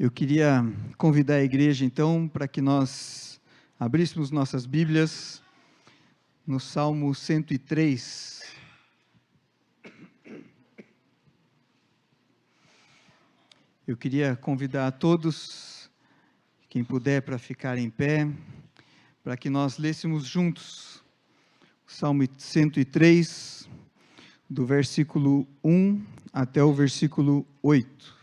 Eu queria convidar a igreja, então, para que nós abríssemos nossas Bíblias no Salmo 103. Eu queria convidar a todos, quem puder, para ficar em pé, para que nós lêssemos juntos o Salmo 103, do versículo 1 até o versículo 8.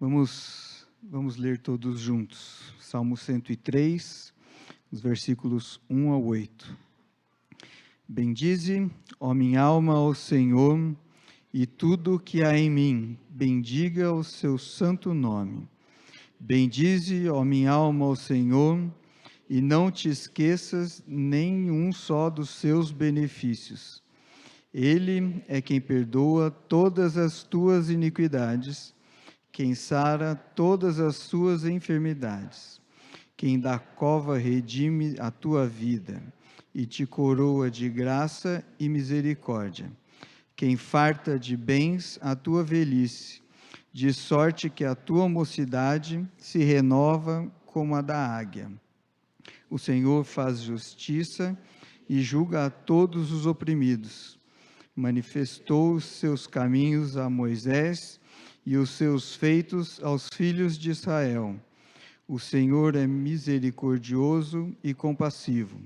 Vamos ler todos juntos. Salmo 103, os versículos 1 ao 8. Bendize, ó minha alma, ao Senhor, e tudo que há em mim, bendiga o seu santo nome. Bendize, ó minha alma, ao Senhor, e não te esqueças nenhum só dos seus benefícios. Ele é quem perdoa todas as tuas iniquidades, quem sara todas as suas enfermidades, quem da cova redime a tua vida e te coroa de graça e misericórdia, quem farta de bens a tua velhice, de sorte que a tua mocidade se renova como a da águia. O Senhor faz justiça e julga a todos os oprimidos. Manifestou os seus caminhos a Moisés e os seus feitos aos filhos de Israel. O Senhor é misericordioso e compassivo,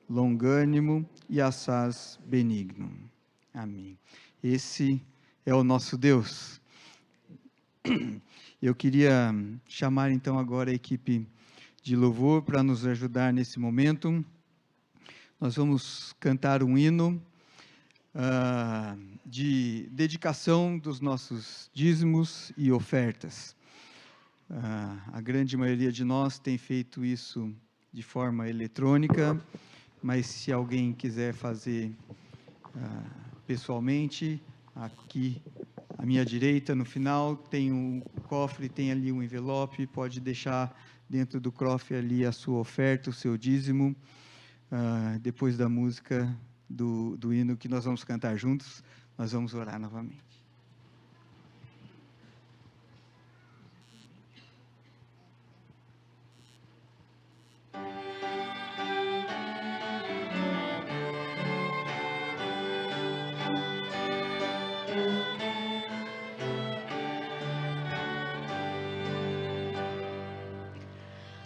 longânimo e assaz benigno. Amém. Esse é o nosso Deus. Eu queria chamar então agora a equipe de louvor para nos ajudar nesse momento. Nós vamos cantar um hino de dedicação dos nossos dízimos e ofertas. A grande maioria de nós tem feito isso de forma eletrônica, mas se alguém quiser fazer pessoalmente, aqui à minha direita, no final, tem um cofre, tem ali um envelope, pode deixar dentro do cofre ali a sua oferta, o seu dízimo. Depois da música do hino que nós vamos cantar juntos, nós vamos orar novamente.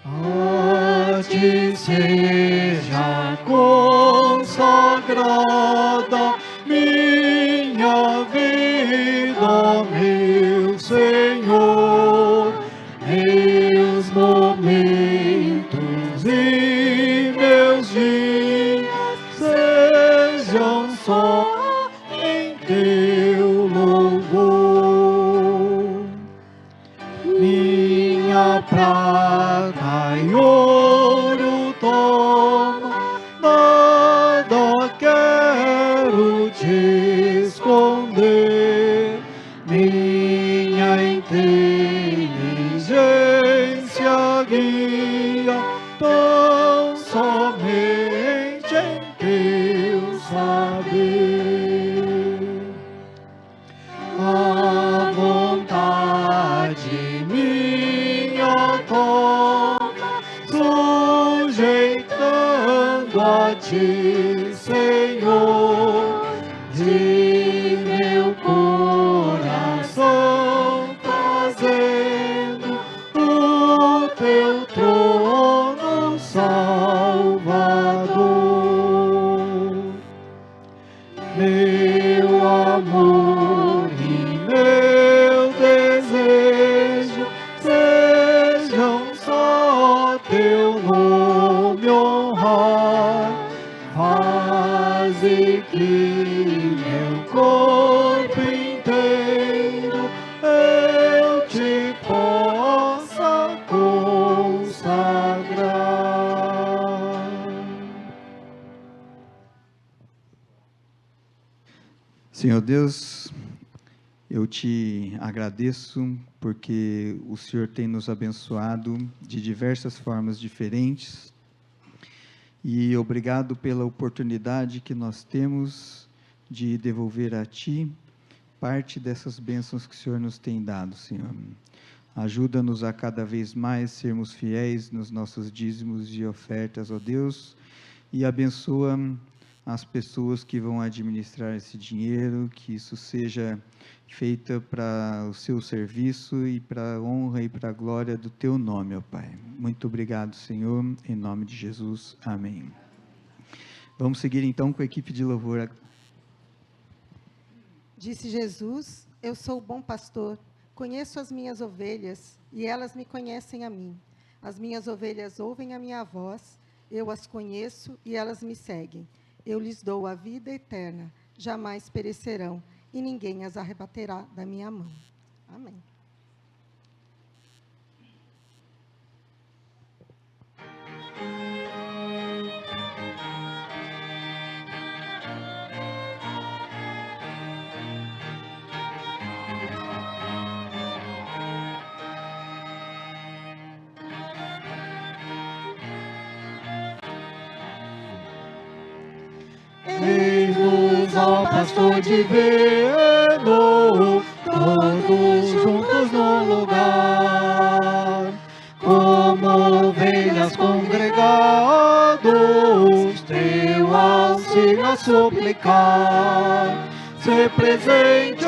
A ti seja consagrada minha vida, meu Senhor, meus momentos e meus dias sejam só em teu louvor. Minha prata e ouro toma, nada quero te esconder. Minha inteligência guia tão somente em teu saber. A vontade minha toma, sujeitando a ti, Senhor, de meu coração fazendo o teu trono salvador. Meu amor e meu desejo sejam só teu nome honrar. Faze que meu corpo inteiro eu te possa consagrar. Senhor Deus, eu te agradeço porque o Senhor tem nos abençoado de diversas formas diferentes, e obrigado pela oportunidade que nós temos de devolver a Ti parte dessas bênçãos que o Senhor nos tem dado, Senhor. Ajuda-nos a cada vez mais sermos fiéis nos nossos dízimos e ofertas, ó Deus, e abençoa as pessoas que vão administrar esse dinheiro, que isso seja feito para o seu serviço e para a honra e para a glória do Teu nome, ó Pai. Muito obrigado, Senhor, em nome de Jesus. Amém. Vamos seguir então com a equipe de louvor. Disse Jesus: eu sou o bom pastor, conheço as minhas ovelhas e elas me conhecem a mim. As minhas ovelhas ouvem a minha voz, eu as conheço e elas me seguem. Eu lhes dou a vida eterna, jamais perecerão e ninguém as arrebaterá da minha mão. Amém. Eis-nos ao pastor divino, todos juntos no lugar, como ovelhas congregados, teu auxílio a suplicar. Ser presente,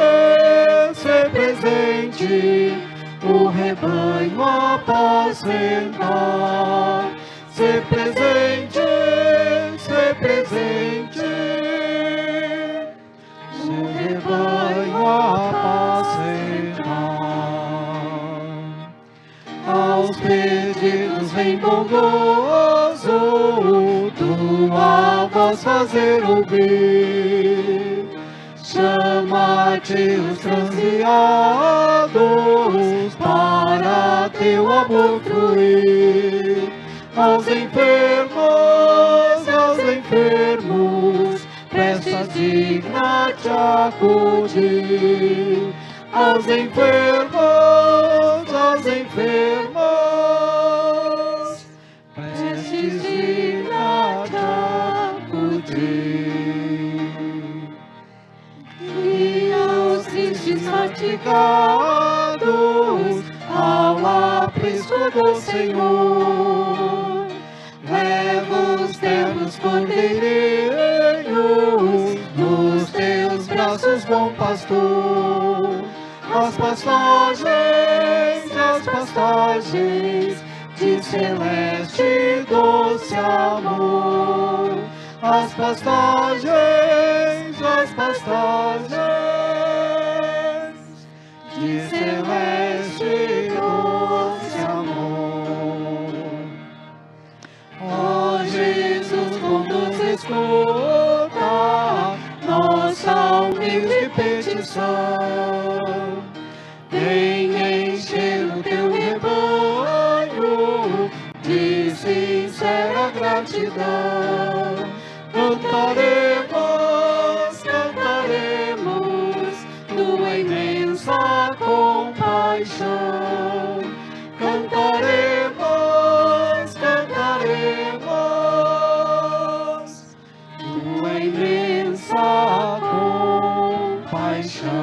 o rebanho apacentar. Ser presente, o rebanho apacentar. Aos pedidos vem bondoso, tua voz fazer ouvir. Chama-te os transviados para teu amor fluir. Aos enfermos, prestas digna-te acudir. Aos enfermos, prestes digna-te acudir. E aos tristes fatigados, ao aprisco do Senhor, leva os ternos cordeirinhos nos teus braços, bom pastor. As pastagens de celeste e doce amor. As pastagens de celeste e doce amor. Ó Jesus, nos escuta nossa humilde petição. Vem encher o teu rebanho de sincera gratidão. Cantaremos tua imensa compaixão. Cantaremos tua imensa compaixão.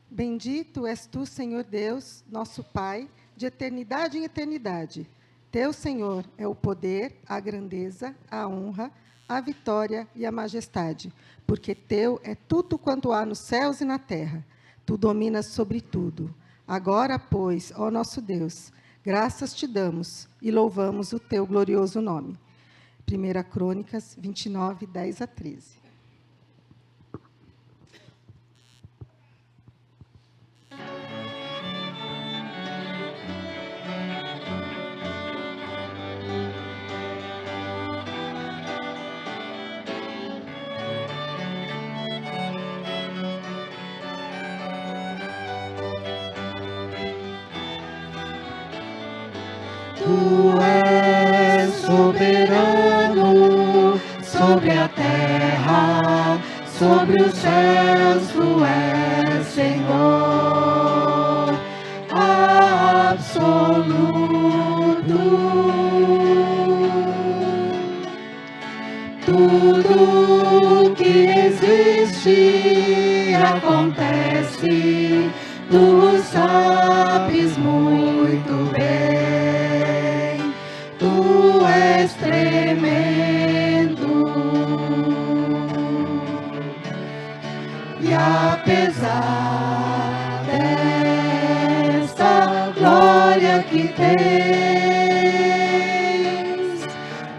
Bendito és tu, Senhor Deus, nosso Pai, de eternidade em eternidade. Teu, Senhor, é o poder, a grandeza, a honra, a vitória e a majestade, porque teu é tudo quanto há nos céus e na terra. Tu dominas sobre tudo. Agora, pois, ó nosso Deus, graças te damos e louvamos o teu glorioso nome. 1 Crônicas 29, 10 a 13. Tu és soberano sobre a terra, sobre os céus, tu és Senhor absoluto. acontece, tu sabes muito bem, tu és tremendo. E apesar dessa glória que tens,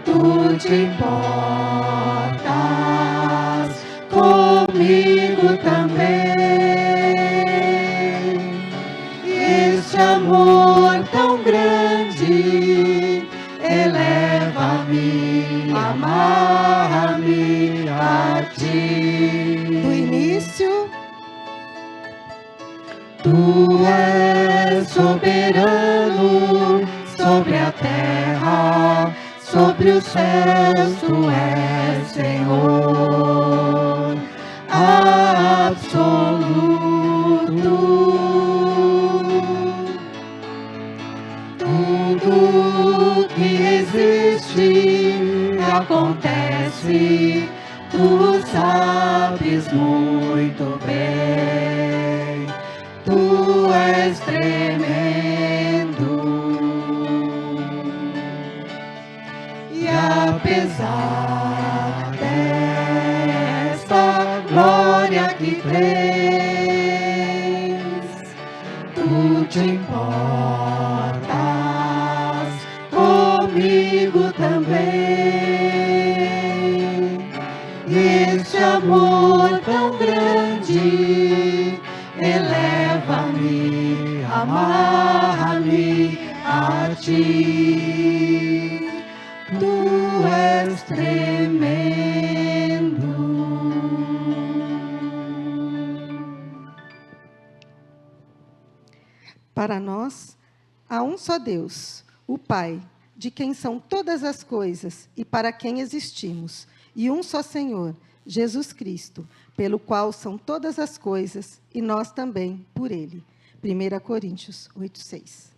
tu te importas comigo também. Este amor tão grande eleva-me, amarra-me a ti. Do início, tu és soberano sobre a terra, sobre os céus, tu és Senhor absoluto. Tudo que existe acontece, tu sabes muito bem, tu és tremendo. E apesar desta glória que tens, tu te importas comigo também. Este amor tão grande eleva-me, amarra-me a ti. Tu és tremendo. para nós, há um só Deus, o Pai, de quem são todas as coisas e para quem existimos, e um só Senhor, Jesus Cristo, pelo qual são todas as coisas e nós também por Ele. 1 Coríntios 8:6.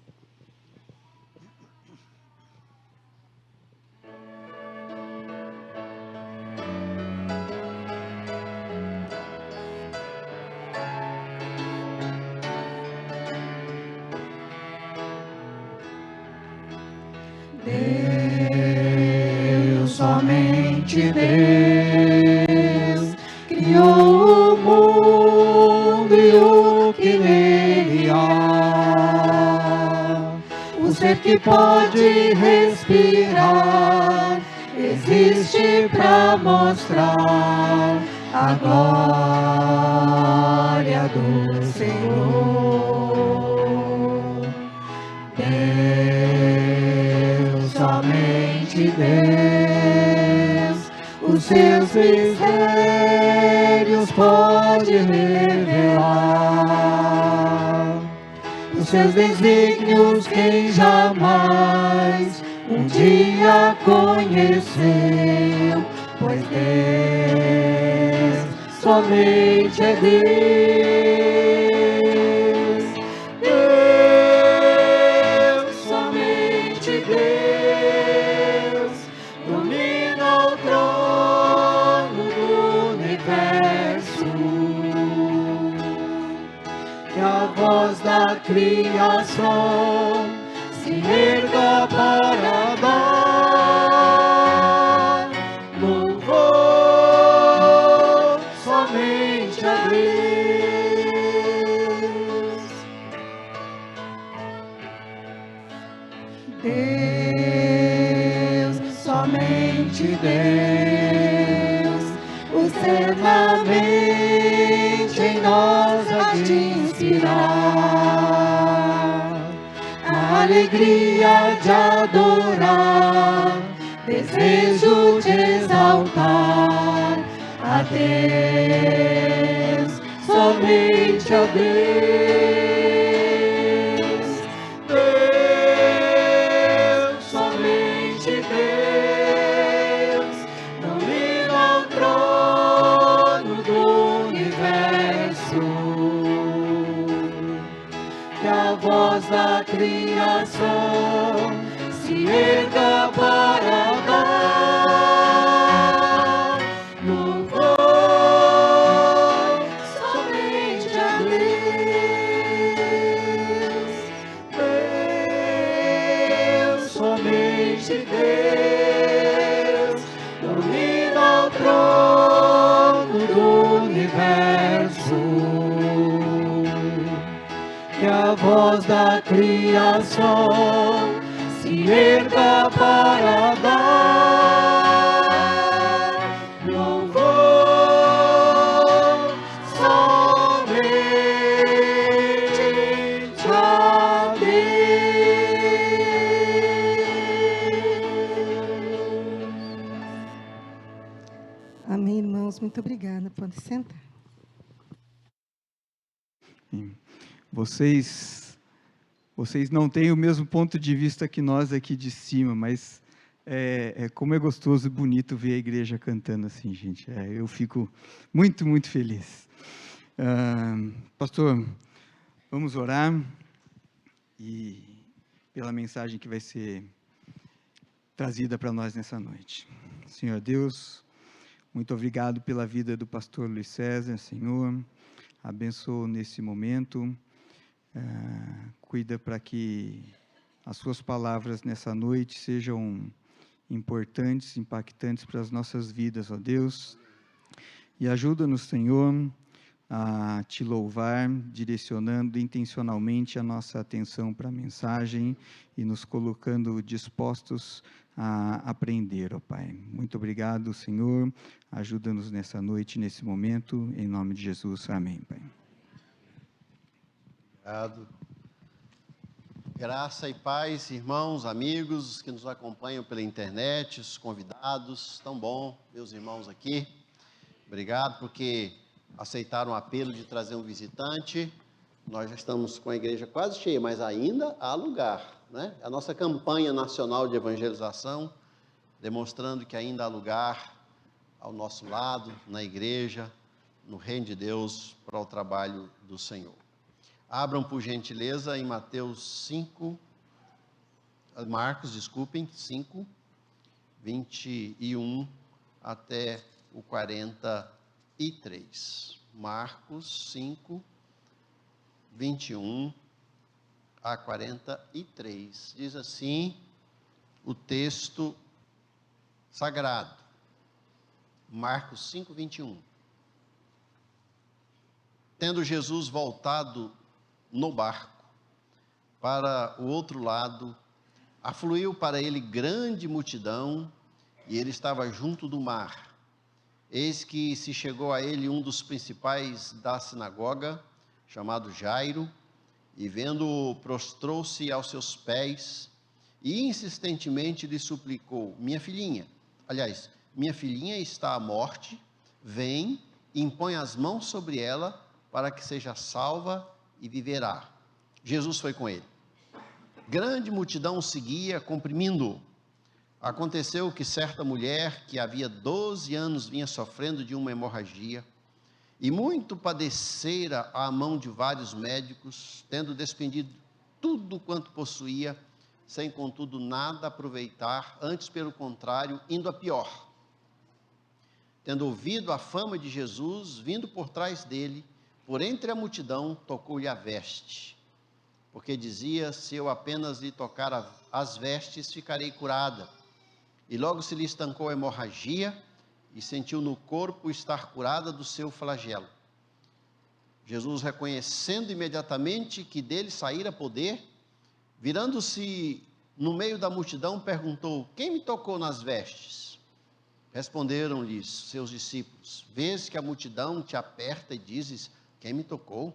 Deus, somente Deus, criou o mundo e o que nele há. O ser que pode respirar existe para mostrar a glória do Senhor. Deus, somente Deus, os seus mistérios pode revelar. Os seus desígnios quem jamais um dia conheceu, pois Deus somente é Deus. Deus, somente Deus, domina o trono do universo. Que a voz da criação se erga para dar louvor somente a Deus. Deus, somente Deus, o ser na mente em nós a te inspirar. A alegria de adorar, desejo de exaltar a Deus, somente a Deus. Deus, somente Deus, domina o trono do universo. Que a voz da criação se erga para dar louvor somente a Deus. de Deus, domina o trono do universo. Que a voz da criação se erga para dar louvor somente a Deus. Amém, irmãos. Muito obrigada. Pode sentar. Vocês não têm o mesmo ponto de vista que nós aqui de cima, mas como é gostoso e bonito ver a igreja cantando assim, gente. Eu fico muito, muito feliz. Pastor, vamos orar e pela mensagem que vai ser trazida para nós nessa noite. Senhor Deus, muito obrigado pela vida do pastor Luiz César, Senhor. Abençoa nesse momento. Cuida para que as suas palavras nessa noite sejam importantes, impactantes para as nossas vidas, ó Deus. E ajuda-nos, Senhor, a te louvar, direcionando intencionalmente a nossa atenção para a mensagem e nos colocando dispostos a aprender, ó Pai. Muito obrigado, Senhor. Ajuda-nos nessa noite, nesse momento, em nome de Jesus. Amém, Pai. Obrigado. Graça e paz, irmãos, amigos que nos acompanham pela internet, os convidados, tão bom ver os irmãos aqui. Obrigado porque aceitaram o apelo de trazer um visitante. Nós já estamos com a igreja quase cheia, mas ainda há lugar, né? A nossa campanha nacional de evangelização, demonstrando que ainda há lugar ao nosso lado, na igreja, no reino de Deus, para o trabalho do Senhor. Abram, por gentileza, em Marcos 5, 21 até o 43. Marcos 5, 21 a 43. Diz assim o texto sagrado. Marcos 5, 21. Tendo Jesus voltado no barco para o outro lado, afluiu para ele grande multidão, e ele estava junto do mar. Eis que se chegou a ele um dos principais da sinagoga, chamado Jairo, e vendo-o, prostrou-se aos seus pés, e insistentemente lhe suplicou: minha filhinha está à morte, vem, impõe as mãos sobre ela, para que seja salva e viverá. Jesus foi com ele. Grande multidão o seguia, comprimindo-o. Aconteceu que certa mulher, que havia 12 anos vinha sofrendo de uma hemorragia, e muito padecera à mão de vários médicos, tendo despendido tudo quanto possuía, sem contudo nada aproveitar, antes pelo contrário, indo a pior. Tendo ouvido a fama de Jesus, vindo por trás dele, por entre a multidão, tocou-lhe a veste, porque dizia: se eu apenas lhe tocar as vestes, ficarei curada. E logo se lhe estancou a hemorragia, e sentiu no corpo estar curada do seu flagelo. Jesus, reconhecendo imediatamente que dele saíra poder, virando-se no meio da multidão, perguntou: quem me tocou nas vestes? Responderam-lhes seus discípulos: vês que a multidão te aperta e dizes: quem me tocou?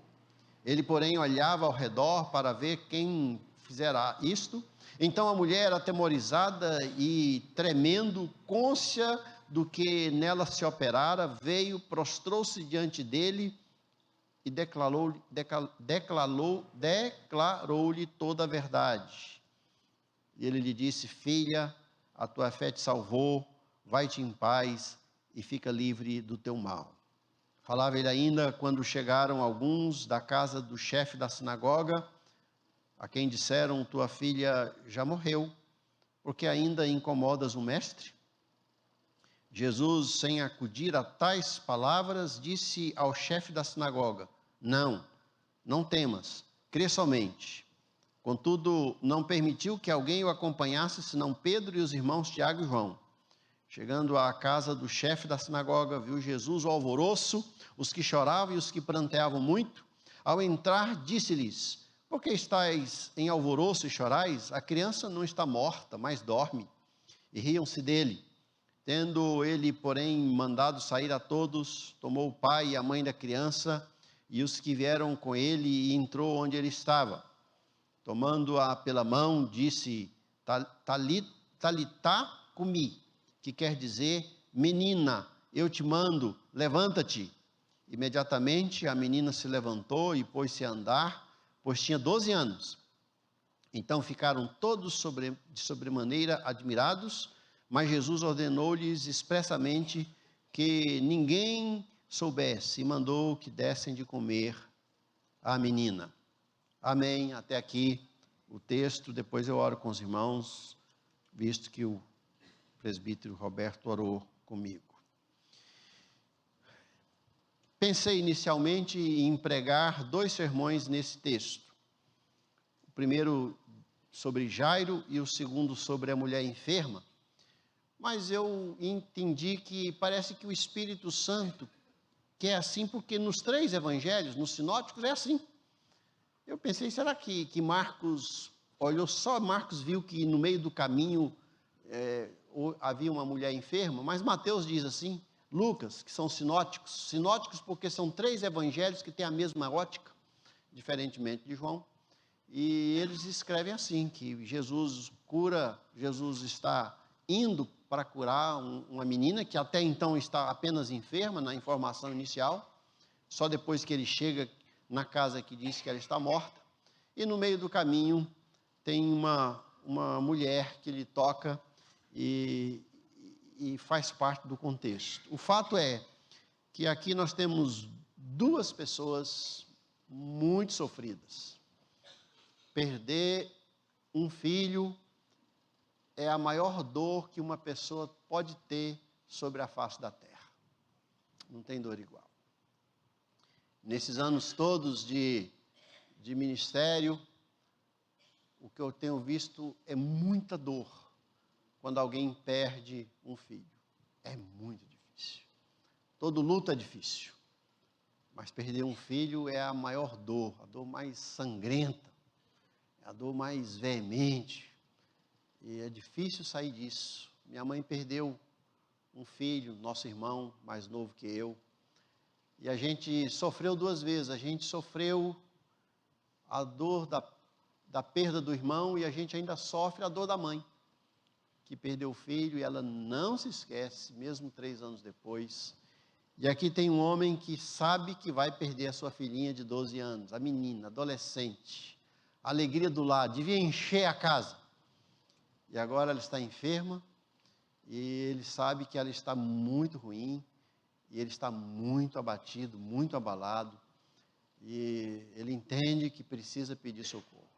Ele, porém, olhava ao redor para ver quem fizera isto. Então a mulher, atemorizada e tremendo, cônscia do que nela se operara, veio, prostrou-se diante dele e declarou-lhe toda a verdade. E ele lhe disse: filha, a tua fé te salvou, vai-te em paz e fica livre do teu mal. Falava ele ainda quando chegaram alguns da casa do chefe da sinagoga, a quem disseram: tua filha já morreu, porque ainda incomodas o mestre? Jesus, sem acudir a tais palavras, disse ao chefe da sinagoga: não temas, crê somente. Contudo, não permitiu que alguém o acompanhasse, senão Pedro e os irmãos Tiago e João. Chegando à casa do chefe da sinagoga, viu Jesus o alvoroço, os que choravam e os que pranteavam muito. Ao entrar, disse-lhes: por que estáis em alvoroço e chorais? A criança não está morta, mas dorme. E riam-se dele. Tendo ele, porém, mandado sair a todos, tomou o pai e a mãe da criança e os que vieram com ele e entrou onde ele estava. Tomando-a pela mão, disse: Talitá cumi, que quer dizer: menina, eu te mando, levanta-te. Imediatamente a menina se levantou e pôs-se a andar, pois tinha 12 anos. Então ficaram todos de sobremaneira admirados, mas Jesus ordenou-lhes expressamente que ninguém soubesse e mandou que dessem de comer à menina. Amém. Até aqui o texto. Depois eu oro com os irmãos, visto que o presbítero Roberto orou comigo. Pensei inicialmente em pregar 2 sermões nesse texto. O primeiro sobre Jairo e o segundo sobre a mulher enferma. Mas eu entendi que parece que o Espírito Santo quer assim, porque nos 3 evangelhos, nos sinóticos, é assim. Eu pensei, será que Marcos olhou só? Marcos viu que no meio do caminho havia uma mulher enferma, mas Mateus diz assim, Lucas, que são sinóticos porque são 3 evangelhos que têm a mesma ótica, diferentemente de João, e eles escrevem assim, que Jesus cura, Jesus está indo para curar uma menina que até então está apenas enferma, na informação inicial, só depois que ele chega na casa que diz que ela está morta, e no meio do caminho tem uma mulher que lhe toca e faz parte do contexto. O fato é que aqui nós temos 2 pessoas muito sofridas. Perder um filho é a maior dor que uma pessoa pode ter sobre a face da terra. Não tem dor igual. Nesses anos todos de ministério, o que eu tenho visto é muita dor quando alguém perde um filho. É muito difícil. Todo luto é difícil, mas perder um filho é a maior dor, a dor mais sangrenta, é a dor mais veemente, e é difícil sair disso. Minha mãe perdeu um filho, nosso irmão mais novo que eu, e a gente sofreu 2 vezes. A gente sofreu a dor da perda do irmão e a gente ainda sofre a dor da mãe, que perdeu o filho, e ela não se esquece, mesmo 3 anos depois. E aqui tem um homem que sabe que vai perder a sua filhinha de 12 anos, a menina, adolescente, a alegria do lar, devia encher a casa. E agora ela está enferma, e ele sabe que ela está muito ruim, e ele está muito abatido, muito abalado, e ele entende que precisa pedir socorro.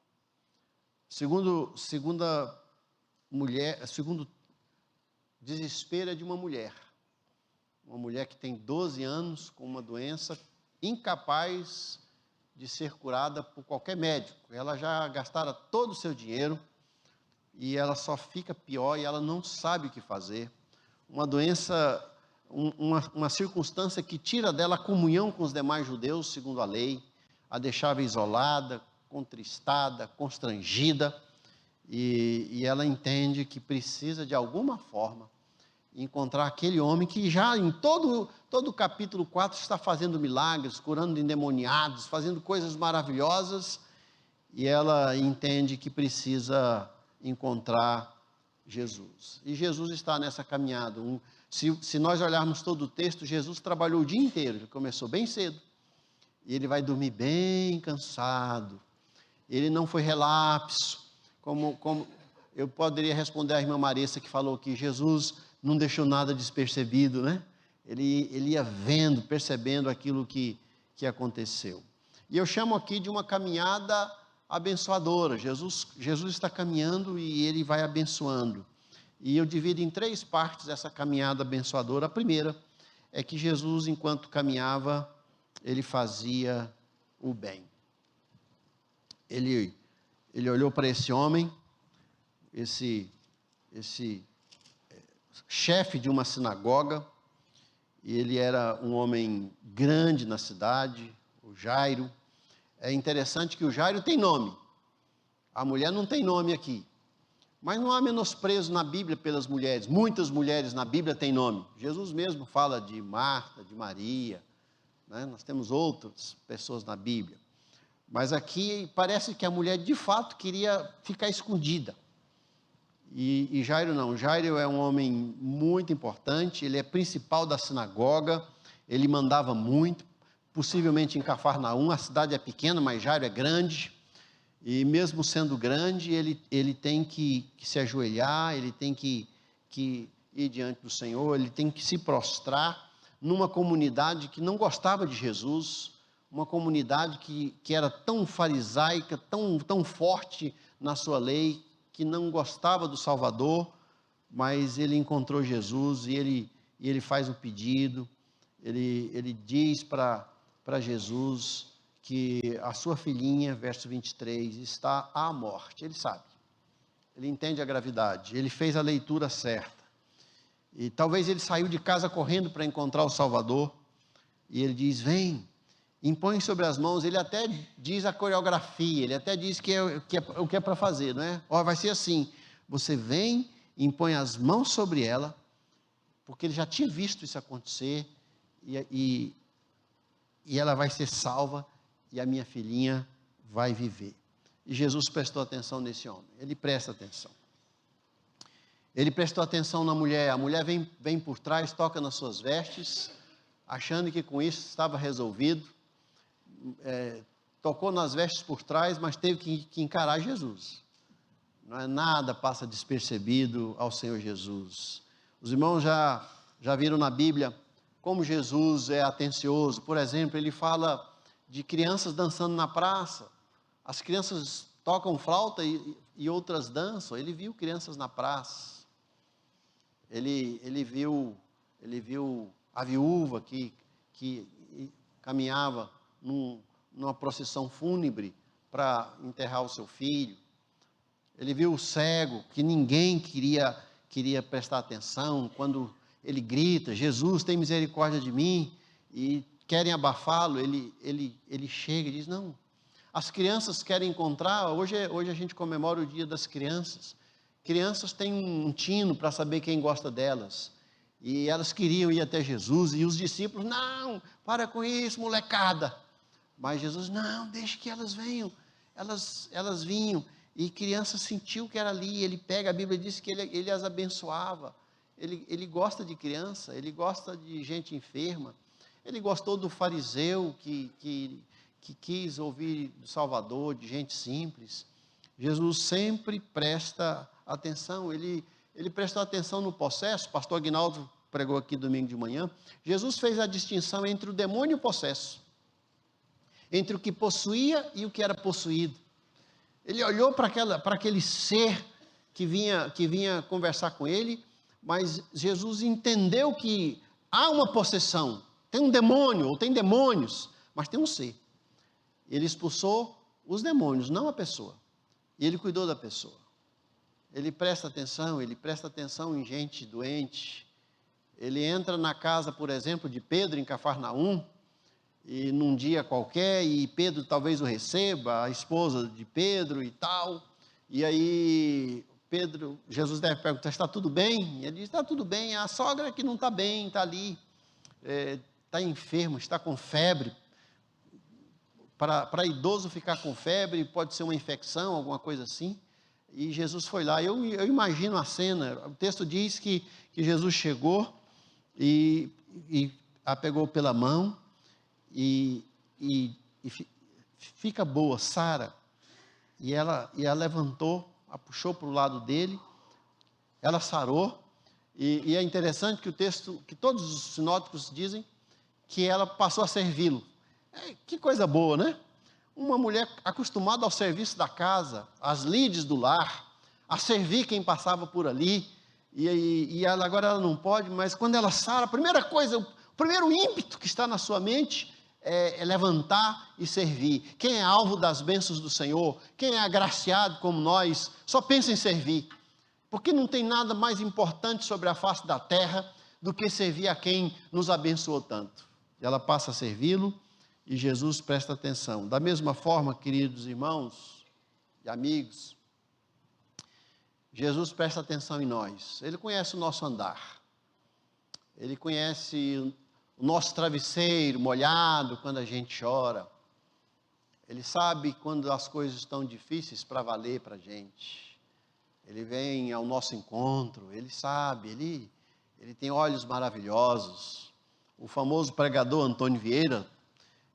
Segundo desespero é de uma mulher que tem 12 anos, com uma doença incapaz de ser curada por qualquer médico. Ela já gastara todo o seu dinheiro, e ela só fica pior, e ela não sabe o que fazer. Uma doença, uma circunstância que tira dela a comunhão com os demais judeus, segundo a lei, a deixava isolada, contristada, constrangida, e ela entende que precisa de alguma forma encontrar aquele homem que já em todo o capítulo 4 está fazendo milagres, curando endemoniados, fazendo coisas maravilhosas, e ela entende que precisa encontrar Jesus. E Jesus está nessa caminhada. Se nós olharmos todo o texto, Jesus trabalhou o dia inteiro, ele começou bem cedo, e ele vai dormir bem cansado. Ele não foi relapso, como eu poderia responder à irmã Marissa, que falou que Jesus não deixou nada despercebido, né? Ele ia vendo, percebendo aquilo que aconteceu. E eu chamo aqui de uma caminhada abençoadora. Jesus está caminhando e ele vai abençoando. E eu divido em 3 partes essa caminhada abençoadora. A primeira é que Jesus, enquanto caminhava, ele fazia o bem. Ele ele olhou para esse homem, esse chefe de uma sinagoga, e ele era um homem grande na cidade, o Jairo. É interessante que o Jairo tem nome, a mulher não tem nome aqui, mas não há menosprezo na Bíblia pelas mulheres, muitas mulheres na Bíblia têm nome. Jesus mesmo fala de Marta, de Maria, né? Nós temos outras pessoas na Bíblia, mas aqui parece que a mulher de fato queria ficar escondida. E Jairo não, Jairo é um homem muito importante, ele é principal da sinagoga, ele mandava muito, possivelmente em Cafarnaum, a cidade é pequena, mas Jairo é grande, e mesmo sendo grande, ele tem que se ajoelhar, ele tem que ir diante do Senhor, ele tem que se prostrar numa comunidade que não gostava de Jesus, uma comunidade que era tão farisaica, tão forte na sua lei, que não gostava do Salvador, mas ele encontrou Jesus e ele faz o pedido, ele diz para Jesus que a sua filhinha, verso 23, está à morte. Ele sabe, ele entende a gravidade, ele fez a leitura certa, e talvez ele saiu de casa correndo para encontrar o Salvador, e ele diz, vem, impõe sobre as mãos. Ele até diz a coreografia, ele até diz o que é para fazer, não é? Ó, vai ser assim, você vem, impõe as mãos sobre ela, porque ele já tinha visto isso acontecer, e ela vai ser salva, e a minha filhinha vai viver. E Jesus prestou atenção nesse homem, ele presta atenção. Ele prestou atenção na mulher, a mulher vem por trás, toca nas suas vestes, achando que com isso estava resolvido, tocou nas vestes por trás, mas teve que encarar Jesus. Não é nada passa despercebido ao Senhor Jesus. Os irmãos já viram na Bíblia como Jesus é atencioso. Por exemplo, ele fala de crianças dançando na praça. As crianças tocam flauta e outras dançam. Ele viu crianças na praça. Ele viu a viúva que caminhava numa procissão fúnebre para enterrar o seu filho. Ele viu o cego, que ninguém queria prestar atenção, quando ele grita, Jesus, tem misericórdia de mim, e querem abafá-lo, ele chega e diz, não, as crianças querem encontrar, hoje a gente comemora o dia das crianças têm um tino para saber quem gosta delas, e elas queriam ir até Jesus, e os discípulos, não, para com isso, molecada. Mas Jesus, não, deixe que elas venham. Elas vinham, e criança sentiu que era ali. Ele pega, a Bíblia diz que ele as abençoava. Ele gosta de criança, ele gosta de gente enferma. Ele gostou do fariseu que quis ouvir do Salvador, de gente simples. Jesus sempre presta atenção, ele prestou atenção no possesso. Pastor Aguinaldo pregou aqui domingo de manhã. Jesus fez a distinção entre o demônio e o possesso, entre o que possuía e o que era possuído. Ele olhou para aquele ser que vinha conversar com ele, mas Jesus entendeu que há uma possessão, tem um demônio, ou tem demônios, mas tem um ser. Ele expulsou os demônios, não a pessoa, e ele cuidou da pessoa. Ele presta atenção em gente doente. Ele entra na casa, por exemplo, de Pedro, em Cafarnaum, e num dia qualquer, e Pedro talvez o receba, a esposa de Pedro e tal, e aí Jesus deve perguntar, está tudo bem? E ele diz, está tudo bem, a sogra que não está bem, está ali, está enfermo, está com febre. Para idoso ficar com febre, pode ser uma infecção, alguma coisa assim, e Jesus foi lá. Eu imagino a cena, o texto diz que Jesus chegou e a pegou pela mão, e fica boa, sara, e ela levantou, a puxou para o lado dele, ela sarou, e é interessante que o texto, que todos os sinóticos dizem, que ela passou a servi-lo. Que coisa boa, né? Uma mulher acostumada ao serviço da casa, às lides do lar, a servir quem passava por ali, e agora ela não pode, mas quando ela sara, a primeira coisa, o primeiro ímpeto que está na sua mente é levantar e servir. Quem é alvo das bênçãos do Senhor, quem é agraciado como nós, só pensa em servir. Porque não tem nada mais importante sobre a face da terra do que servir a quem nos abençoou tanto. E ela passa a servi-lo e Jesus presta atenção. Da mesma forma, queridos irmãos e amigos, Jesus presta atenção em nós. Ele conhece o nosso andar. Ele conhece o nosso travesseiro molhado quando a gente chora. Ele sabe quando as coisas estão difíceis para valer para a gente. Ele vem ao nosso encontro, ele sabe, ele tem olhos maravilhosos. O famoso pregador Antônio Vieira,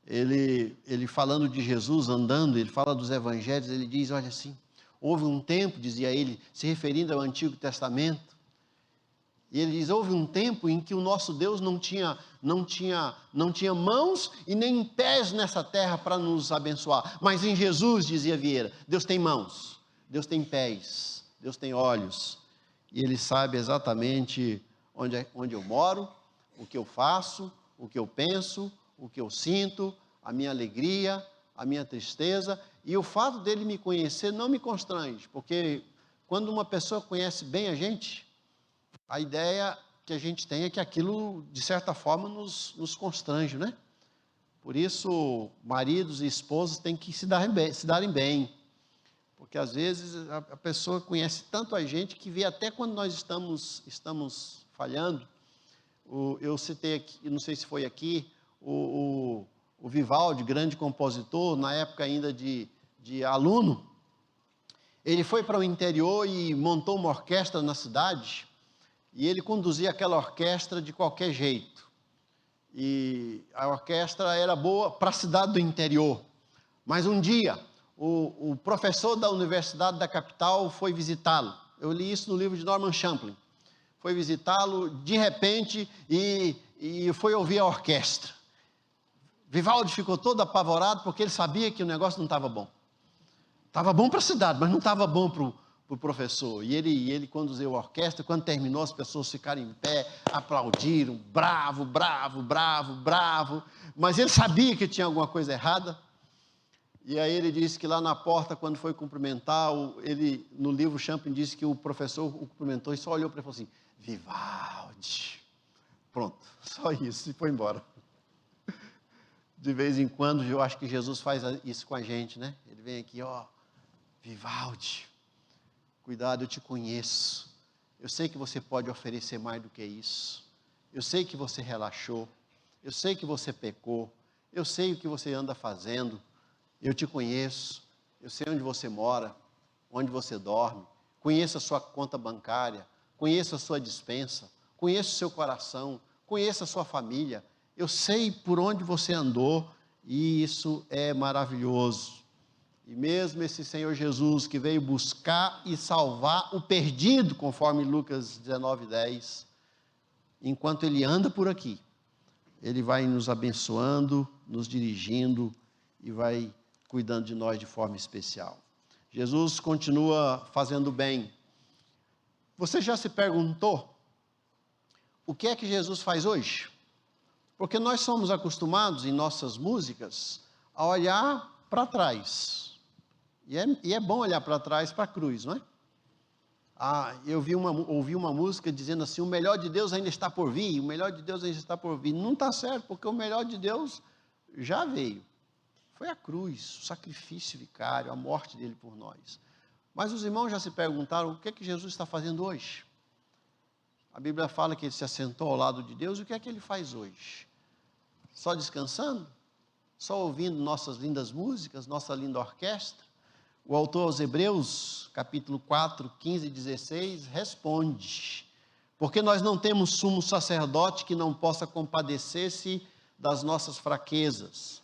ele falando de Jesus andando, ele fala dos evangelhos, ele diz, olha assim, houve um tempo, dizia ele, se referindo ao Antigo Testamento, e ele diz, houve um tempo em que o nosso Deus não tinha mãos e nem pés nessa terra para nos abençoar. Mas em Jesus, dizia Vieira, Deus tem mãos, Deus tem pés, Deus tem olhos. E Ele sabe exatamente onde eu moro, o que eu faço, o que eu penso, o que eu sinto, a minha alegria, a minha tristeza. E o fato dele me conhecer não me constrange, porque quando uma pessoa conhece bem a gente, a ideia que a gente tem é que aquilo, de certa forma, nos constrange, né? Por isso, maridos e esposas têm que se darem bem. Porque, às vezes, a pessoa conhece tanto a gente que vê até quando nós estamos falhando. Eu citei aqui, não sei se foi aqui, o Vivaldi, grande compositor, na época ainda de aluno, ele foi para o interior e montou uma orquestra na cidade, e ele conduzia aquela orquestra de qualquer jeito. E a orquestra era boa para a cidade do interior. Mas um dia, o professor da universidade da capital foi visitá-lo. Eu li isso no livro de Norman Champlin. Foi visitá-lo de repente e foi ouvir a orquestra. Vivaldi ficou todo apavorado porque ele sabia que o negócio não estava bom. Estava bom para a cidade, mas não estava bom para o professor. E ele conduziu a orquestra. Quando terminou, as pessoas ficaram em pé, aplaudiram, bravo, bravo, bravo, bravo. Mas ele sabia que tinha alguma coisa errada. E aí ele disse que lá na porta, quando foi cumprimentar, no livro Champlin disse que o professor o cumprimentou e só olhou para ele e falou assim, Vivaldi. Pronto, só isso, e foi embora. De vez em quando, eu acho que Jesus faz isso com a gente, né? Ele vem aqui, ó, Vivaldi, cuidado, eu te conheço. Eu sei que você pode oferecer mais do que isso. Eu sei que você relaxou. Eu sei que você pecou. Eu sei o que você anda fazendo. Eu te conheço. Eu sei onde você mora, onde você dorme. Conheço a sua conta bancária. Conheço a sua despensa. Conheço o seu coração. Conheço a sua família. Eu sei por onde você andou. E isso é maravilhoso. E mesmo esse Senhor Jesus que veio buscar e salvar o perdido, conforme Lucas 19:10, enquanto Ele anda por aqui, Ele vai nos abençoando, nos dirigindo e vai cuidando de nós de forma especial. Jesus continua fazendo bem. Você já se perguntou o que é que Jesus faz hoje? Porque nós somos acostumados em nossas músicas a olhar para trás. E é bom olhar para trás, para a cruz, não é? Eu ouvi uma música dizendo assim, o melhor de Deus ainda está por vir, o melhor de Deus ainda está por vir. Não está certo, porque o melhor de Deus já veio. Foi a cruz, o sacrifício vicário, a morte dele por nós. Mas os irmãos já se perguntaram, o que é que Jesus está fazendo hoje? A Bíblia fala que ele se assentou ao lado de Deus, o que é que ele faz hoje? Só descansando? Só ouvindo nossas lindas músicas, nossa linda orquestra? O autor aos Hebreus, capítulo 4, 15 e 16, responde, porque nós não temos sumo sacerdote que não possa compadecer-se das nossas fraquezas.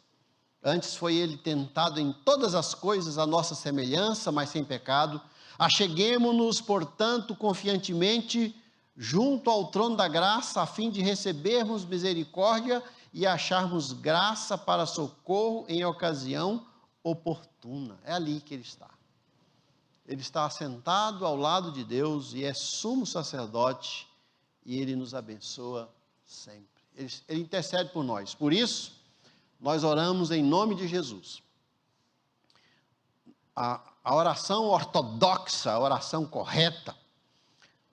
Antes foi ele tentado em todas as coisas à nossa semelhança, mas sem pecado. Acheguemo-nos, portanto, confiantemente junto ao trono da graça, a fim de recebermos misericórdia e acharmos graça para socorro em ocasião oportuna. É ali que ele está. Ele está assentado ao lado de Deus e é sumo sacerdote e ele nos abençoa sempre. Ele intercede por nós. Por isso, nós oramos em nome de Jesus. A oração ortodoxa, a oração correta,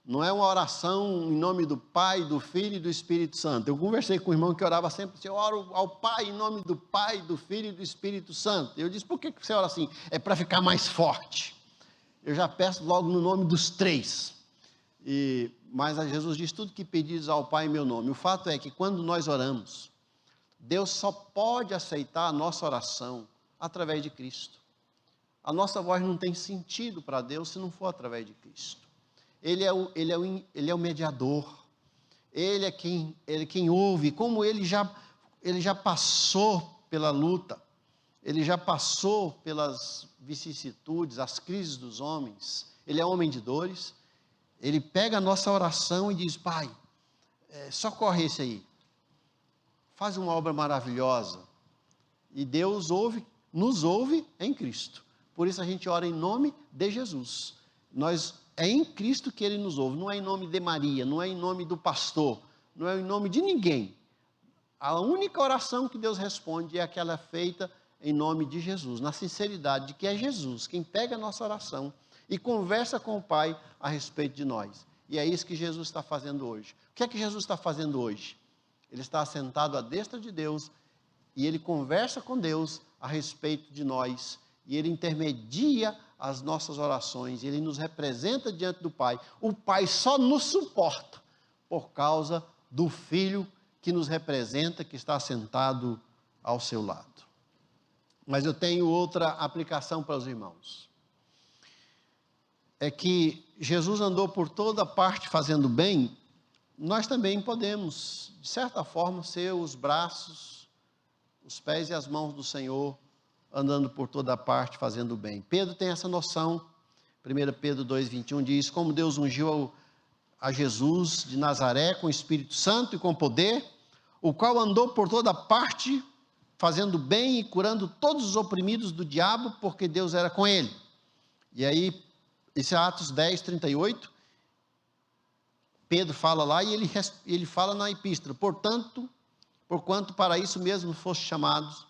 não é uma oração em nome do Pai, do Filho e do Espírito Santo. Eu conversei com um irmão que orava sempre assim: eu oro ao Pai em nome do Pai, do Filho e do Espírito Santo. Eu disse: por que você ora assim? É para ficar mais forte. Eu já peço logo no nome dos três. Mas a Jesus diz: tudo que pedires ao Pai em meu nome. O fato é que quando nós oramos, Deus só pode aceitar a nossa oração através de Cristo. A nossa voz não tem sentido para Deus se não for através de Cristo. Ele é o mediador, ele é quem ouve. Como ele já passou pela luta, ele já passou pelas vicissitudes, as crises dos homens, ele é homem de dores, ele pega a nossa oração e diz: Pai, socorre esse aí, faz uma obra maravilhosa. E Deus nos ouve em Cristo. Por isso a gente ora em nome de Jesus. É em Cristo que Ele nos ouve, não é em nome de Maria, não é em nome do pastor, não é em nome de ninguém. A única oração que Deus responde é aquela feita em nome de Jesus, na sinceridade de que é Jesus quem pega a nossa oração e conversa com o Pai a respeito de nós. E é isso que Jesus está fazendo hoje. O que é que Jesus está fazendo hoje? Ele está assentado à destra de Deus e Ele conversa com Deus a respeito de nós. E Ele intermedia as nossas orações, Ele nos representa diante do Pai. O Pai só nos suporta por causa do Filho que nos representa, que está sentado ao seu lado. Mas eu tenho outra aplicação para os irmãos. É que Jesus andou por toda parte fazendo bem, nós também podemos, de certa forma, ser os braços, os pés e as mãos do Senhor, andando por toda parte, fazendo bem. Pedro tem essa noção. 1 Pedro 2,21 diz: como Deus ungiu a Jesus de Nazaré com o Espírito Santo e com poder, o qual andou por toda parte, fazendo bem e curando todos os oprimidos do diabo, porque Deus era com ele. E aí, esse é Atos 10, 38, Pedro fala lá e ele fala na epístola: porquanto para isso mesmo foste chamados,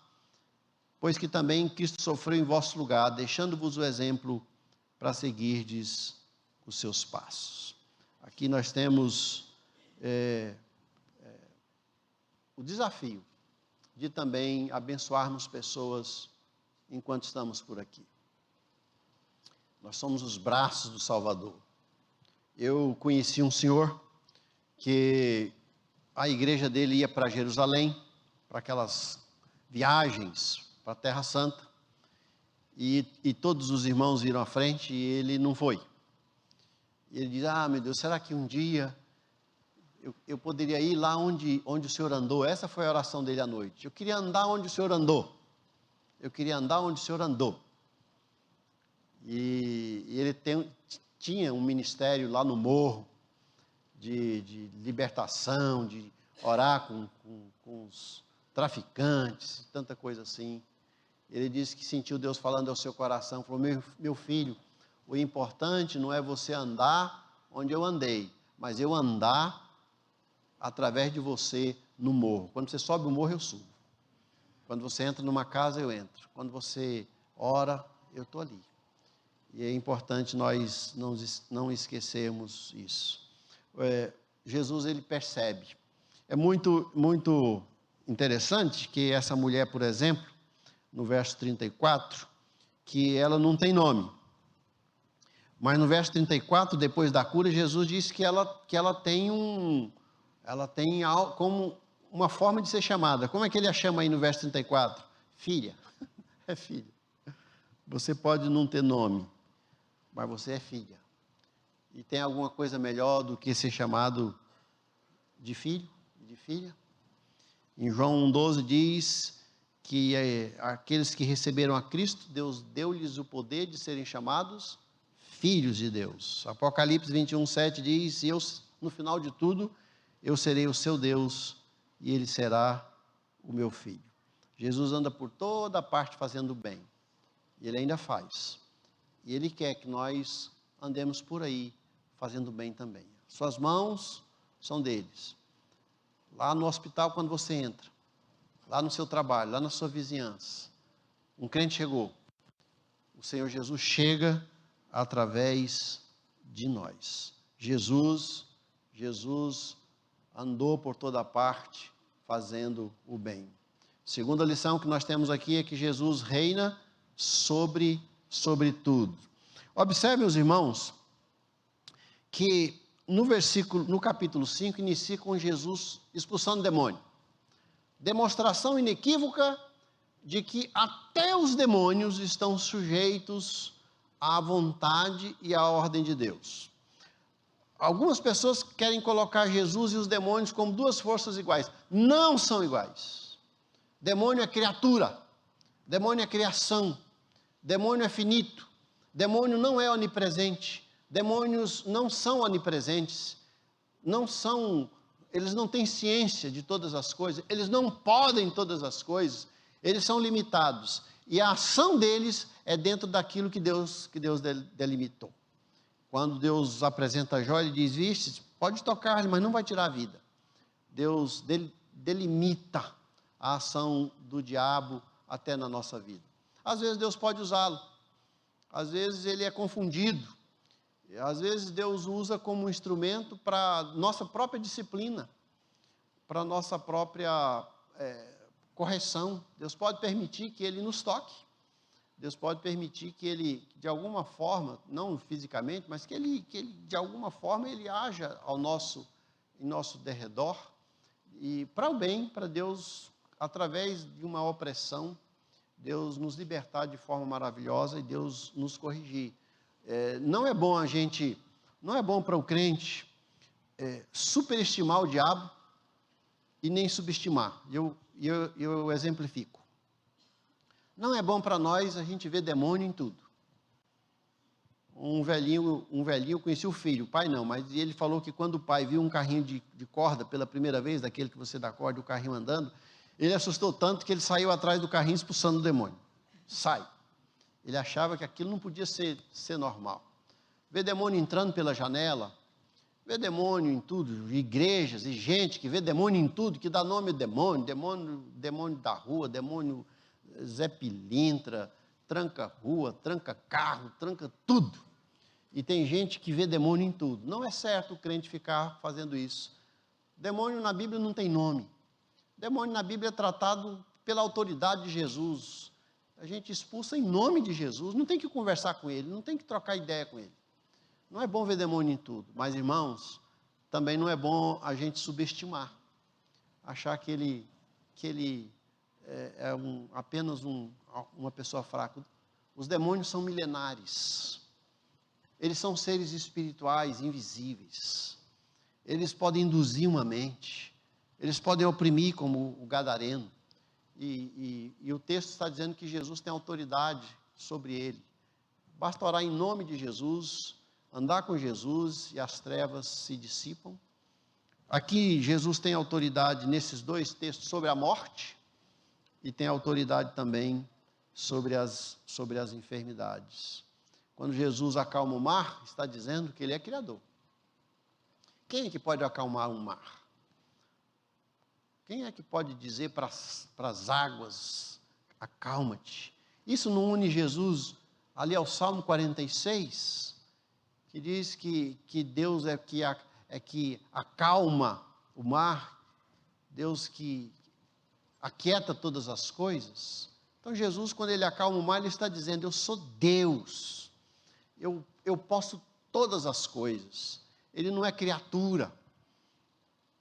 pois que também Cristo sofreu em vosso lugar, deixando-vos o exemplo para seguirdes os seus passos. Aqui nós temos o desafio de também abençoarmos pessoas enquanto estamos por aqui. Nós somos os braços do Salvador. Eu conheci um senhor que a igreja dele ia para Jerusalém, para aquelas viagens para a Terra Santa, e todos os irmãos viram à frente e ele não foi. E ele diz: meu Deus, será que um dia eu poderia ir lá onde o Senhor andou? Essa foi a oração dele à noite. Eu queria andar onde o Senhor andou. Eu queria andar onde o Senhor andou. E ele tinha um ministério lá no morro, de libertação, de orar com os traficantes, tanta coisa assim. Ele disse que sentiu Deus falando ao seu coração, falou: meu filho, o importante não é você andar onde eu andei, mas eu andar através de você no morro. Quando você sobe o morro, eu subo. Quando você entra numa casa, eu entro. Quando você ora, eu estou ali. E é importante nós não esquecermos isso. Jesus, ele percebe. É muito, muito interessante que essa mulher, por exemplo, no verso 34, que ela não tem nome. Mas no verso 34, depois da cura, Jesus disse que ela tem como uma forma de ser chamada. Como é que ele a chama aí no verso 34? Filha. É filha. Você pode não ter nome, mas você é filha. E tem alguma coisa melhor do que ser chamado de filho, de filha? Em João 1,12 diz que aqueles que receberam a Cristo, Deus deu-lhes o poder de serem chamados filhos de Deus. Apocalipse 21,7 diz: e eu, no final de tudo, eu serei o seu Deus e ele será o meu filho. Jesus anda por toda parte fazendo bem. E ele ainda faz. E ele quer que nós andemos por aí fazendo bem também. Suas mãos são deles. Lá no hospital, quando você entra, lá no seu trabalho, lá na sua vizinhança, um crente chegou, o Senhor Jesus chega através de nós. Jesus andou por toda parte fazendo o bem. Segunda lição que nós temos aqui é que Jesus reina sobre tudo. Observem os irmãos que no capítulo 5 inicia com Jesus expulsando o demônio. Demonstração inequívoca de que até os demônios estão sujeitos à vontade e à ordem de Deus. Algumas pessoas querem colocar Jesus e os demônios como duas forças iguais. Não são iguais. Demônio é criatura, demônio é criação, demônio é finito, demônio não é onipresente, demônios não são onipresentes, eles não têm ciência de todas as coisas, eles não podem todas as coisas, eles são limitados, e a ação deles é dentro daquilo que Deus delimitou. Quando Deus apresenta Jó, ele diz, viste, pode tocar-lhe, mas não vai tirar a vida. Deus delimita a ação do diabo até na nossa vida. Às vezes Deus pode usá-lo, às vezes ele é confundido, às vezes Deus usa como um instrumento para nossa própria disciplina, para nossa própria correção. Deus pode permitir que ele nos toque, Deus pode permitir que ele, de alguma forma, não fisicamente, mas que ele de alguma forma, ele haja em nosso derredor, e para o bem, para Deus, através de uma opressão, Deus nos libertar de forma maravilhosa e Deus nos corrigir. Não é bom para o crente superestimar o diabo e nem subestimar. Eu exemplifico. Não é bom para nós a gente ver demônio em tudo. Um velhinho conhecia o filho, o pai não, mas ele falou que quando o pai viu um carrinho de corda pela primeira vez, daquele que você dá corda e o carrinho andando, ele assustou tanto que ele saiu atrás do carrinho expulsando o demônio. Sai. Ele achava que aquilo não podia ser normal. Ver demônio entrando pela janela, ver demônio em tudo, igrejas e gente que vê demônio em tudo, que dá nome a demônio da rua, demônio Zé Pilintra, tranca rua, tranca carro, tranca tudo. E tem gente que vê demônio em tudo. Não é certo o crente ficar fazendo isso. Demônio na Bíblia não tem nome. Demônio na Bíblia é tratado pela autoridade de Jesus. A gente expulsa em nome de Jesus, não tem que conversar com ele, não tem que trocar ideia com ele. Não é bom ver demônio em tudo, mas irmãos, também não é bom a gente subestimar, achar que ele apenas uma pessoa fraca. Os demônios são milenares, eles são seres espirituais, invisíveis, eles podem induzir uma mente, eles podem oprimir como o gadareno, e o texto está dizendo que Jesus tem autoridade sobre ele. Basta orar em nome de Jesus, andar com Jesus e as trevas se dissipam. Aqui Jesus tem autoridade nesses dois textos sobre a morte e tem autoridade também sobre as enfermidades. Quando Jesus acalma o mar, está dizendo que ele é criador. Quem é que pode acalmar um mar? Quem é que pode dizer para as águas, acalma-te? Isso não une Jesus ali ao Salmo 46, que diz que Deus é que acalma o mar, Deus que aquieta todas as coisas. Então Jesus, quando ele acalma o mar, ele está dizendo, eu sou Deus, eu posso todas as coisas, ele não é criatura.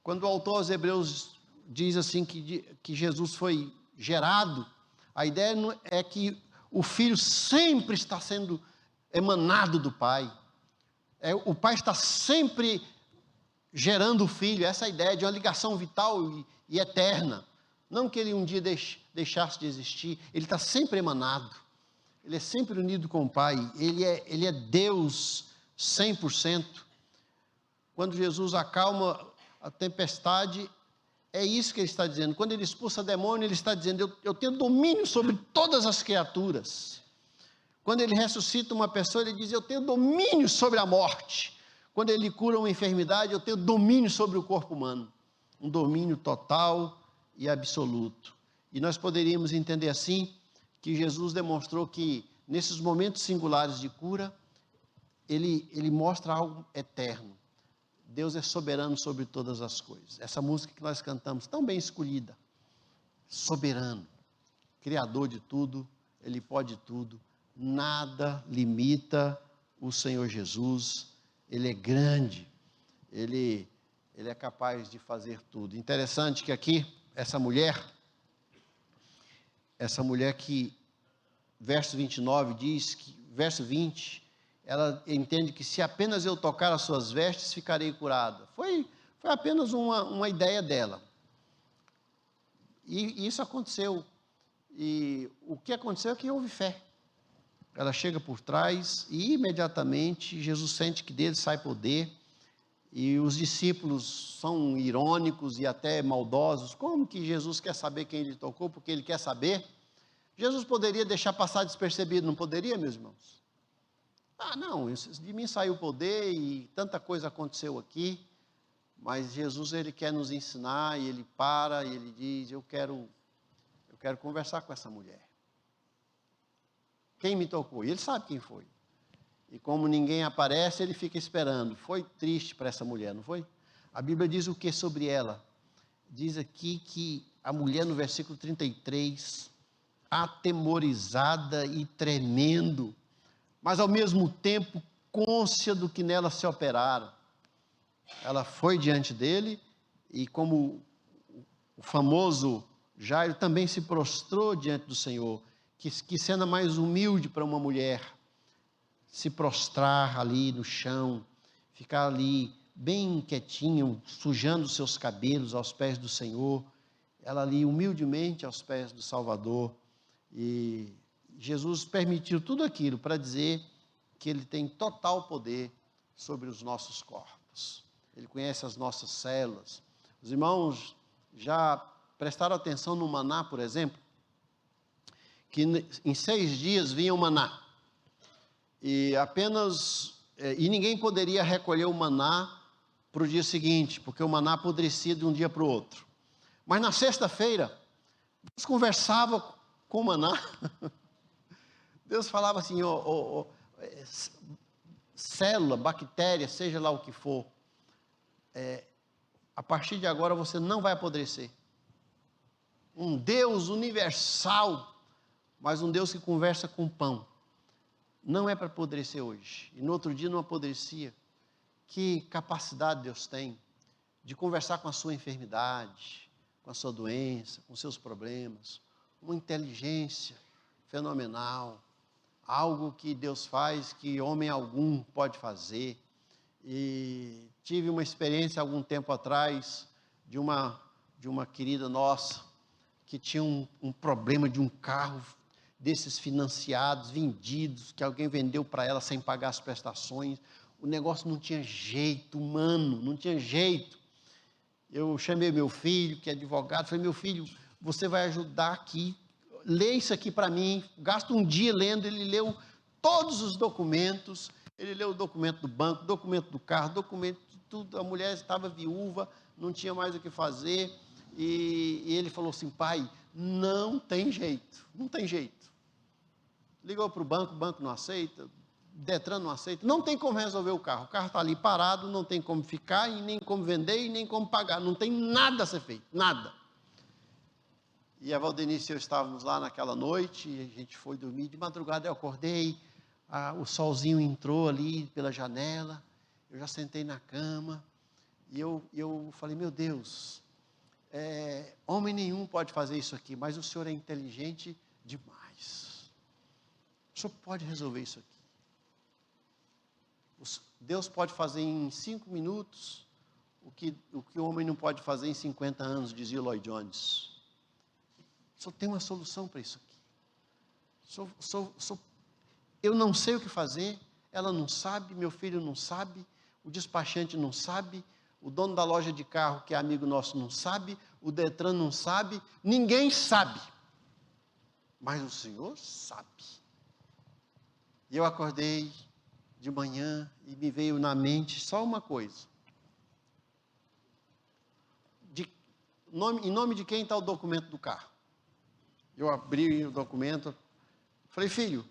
Quando o autor aos Hebreus diz assim que Jesus foi gerado, a ideia é que o Filho sempre está sendo emanado do Pai, o Pai está sempre gerando o Filho, essa ideia de uma ligação vital e eterna, não que ele um dia deixasse de existir, ele está sempre emanado, ele é sempre unido com o Pai, ele é Deus 100%, quando Jesus acalma a tempestade, é isso que ele está dizendo. Quando ele expulsa demônio, ele está dizendo, eu tenho domínio sobre todas as criaturas. Quando ele ressuscita uma pessoa, ele diz, eu tenho domínio sobre a morte. Quando ele cura uma enfermidade, eu tenho domínio sobre o corpo humano. Um domínio total e absoluto. E nós poderíamos entender assim, que Jesus demonstrou que, nesses momentos singulares de cura, ele mostra algo eterno. Deus é soberano sobre todas as coisas. Essa música que nós cantamos, tão bem escolhida, soberano, criador de tudo, Ele pode tudo, nada limita o Senhor Jesus, Ele é grande, Ele é capaz de fazer tudo. Interessante que aqui, essa mulher que, verso 29 diz, que verso 20, ela entende que se apenas eu tocar as suas vestes, ficarei curada. Foi apenas uma ideia dela. E isso aconteceu. E o que aconteceu é que houve fé. Ela chega por trás e imediatamente Jesus sente que dele sai poder. E os discípulos são irônicos e até maldosos. Como que Jesus quer saber quem ele tocou? Porque ele quer saber. Jesus poderia deixar passar despercebido, não poderia, meus irmãos? Ah, não, de mim saiu o poder e tanta coisa aconteceu aqui, mas Jesus, ele quer nos ensinar e ele para e ele diz, eu quero conversar com essa mulher. Quem me tocou? E ele sabe quem foi. E como ninguém aparece, ele fica esperando. Foi triste para essa mulher, não foi? A Bíblia diz o que sobre ela? Diz aqui que a mulher, no versículo 33, atemorizada e tremendo, mas ao mesmo tempo cônscia do que nela se operara. Ela foi diante dele e, como o famoso Jairo, também se prostrou diante do Senhor. Que cena mais humilde para uma mulher, se prostrar ali no chão, ficar ali bem quietinha, sujando os seus cabelos aos pés do Senhor, ela ali humildemente aos pés do Salvador. E Jesus permitiu tudo aquilo para dizer que Ele tem total poder sobre os nossos corpos. Ele conhece as nossas células. Os irmãos já prestaram atenção no maná, por exemplo? Que em 6 dias vinha o maná. E ninguém poderia recolher o maná para o dia seguinte, porque o maná apodrecia de um dia para o outro. Mas na sexta-feira, Deus conversava com o maná. Deus falava assim, célula, bactéria, seja lá o que for, a partir de agora você não vai apodrecer. Um Deus universal, mas um Deus que conversa com pão. Não é para apodrecer hoje. E no outro dia não apodrecia. Que capacidade Deus tem de conversar com a sua enfermidade, com a sua doença, com seus problemas. Uma inteligência fenomenal. Algo que Deus faz que homem algum pode fazer. E tive uma experiência algum tempo atrás de uma querida nossa que tinha um problema de um carro desses financiados, vendidos, que alguém vendeu para ela sem pagar as prestações. O negócio não tinha jeito, humano, não tinha jeito. Eu chamei meu filho, que é advogado, falei, meu filho, você vai ajudar aqui, lê isso aqui para mim, gasta um dia lendo. Ele leu todos os documentos, ele leu o documento do banco, documento do carro, documento de tudo. A mulher estava viúva, não tinha mais o que fazer, e ele falou assim, pai, não tem jeito, não tem jeito. Ligou para o banco não aceita, Detran não aceita, não tem como resolver o carro está ali parado, não tem como ficar, e nem como vender, e nem como pagar, não tem nada a ser feito, nada. E a Valdenice e eu estávamos lá naquela noite, e a gente foi dormir, de madrugada eu acordei, o solzinho entrou ali pela janela, eu já sentei na cama, e eu falei, meu Deus, homem nenhum pode fazer isso aqui, mas o Senhor é inteligente demais. O Senhor pode resolver isso aqui. Deus pode fazer em 5 minutos o que o homem não pode fazer em 50 anos, dizia Lloyd Jones. Só tem uma solução para isso aqui. Eu não sei o que fazer, ela não sabe, meu filho não sabe, o despachante não sabe, o dono da loja de carro, que é amigo nosso, não sabe, o Detran não sabe, ninguém sabe. Mas o Senhor sabe. E eu acordei de manhã e me veio na mente só uma coisa. Em nome de quem está o documento do carro? Eu abri o documento, falei, filho,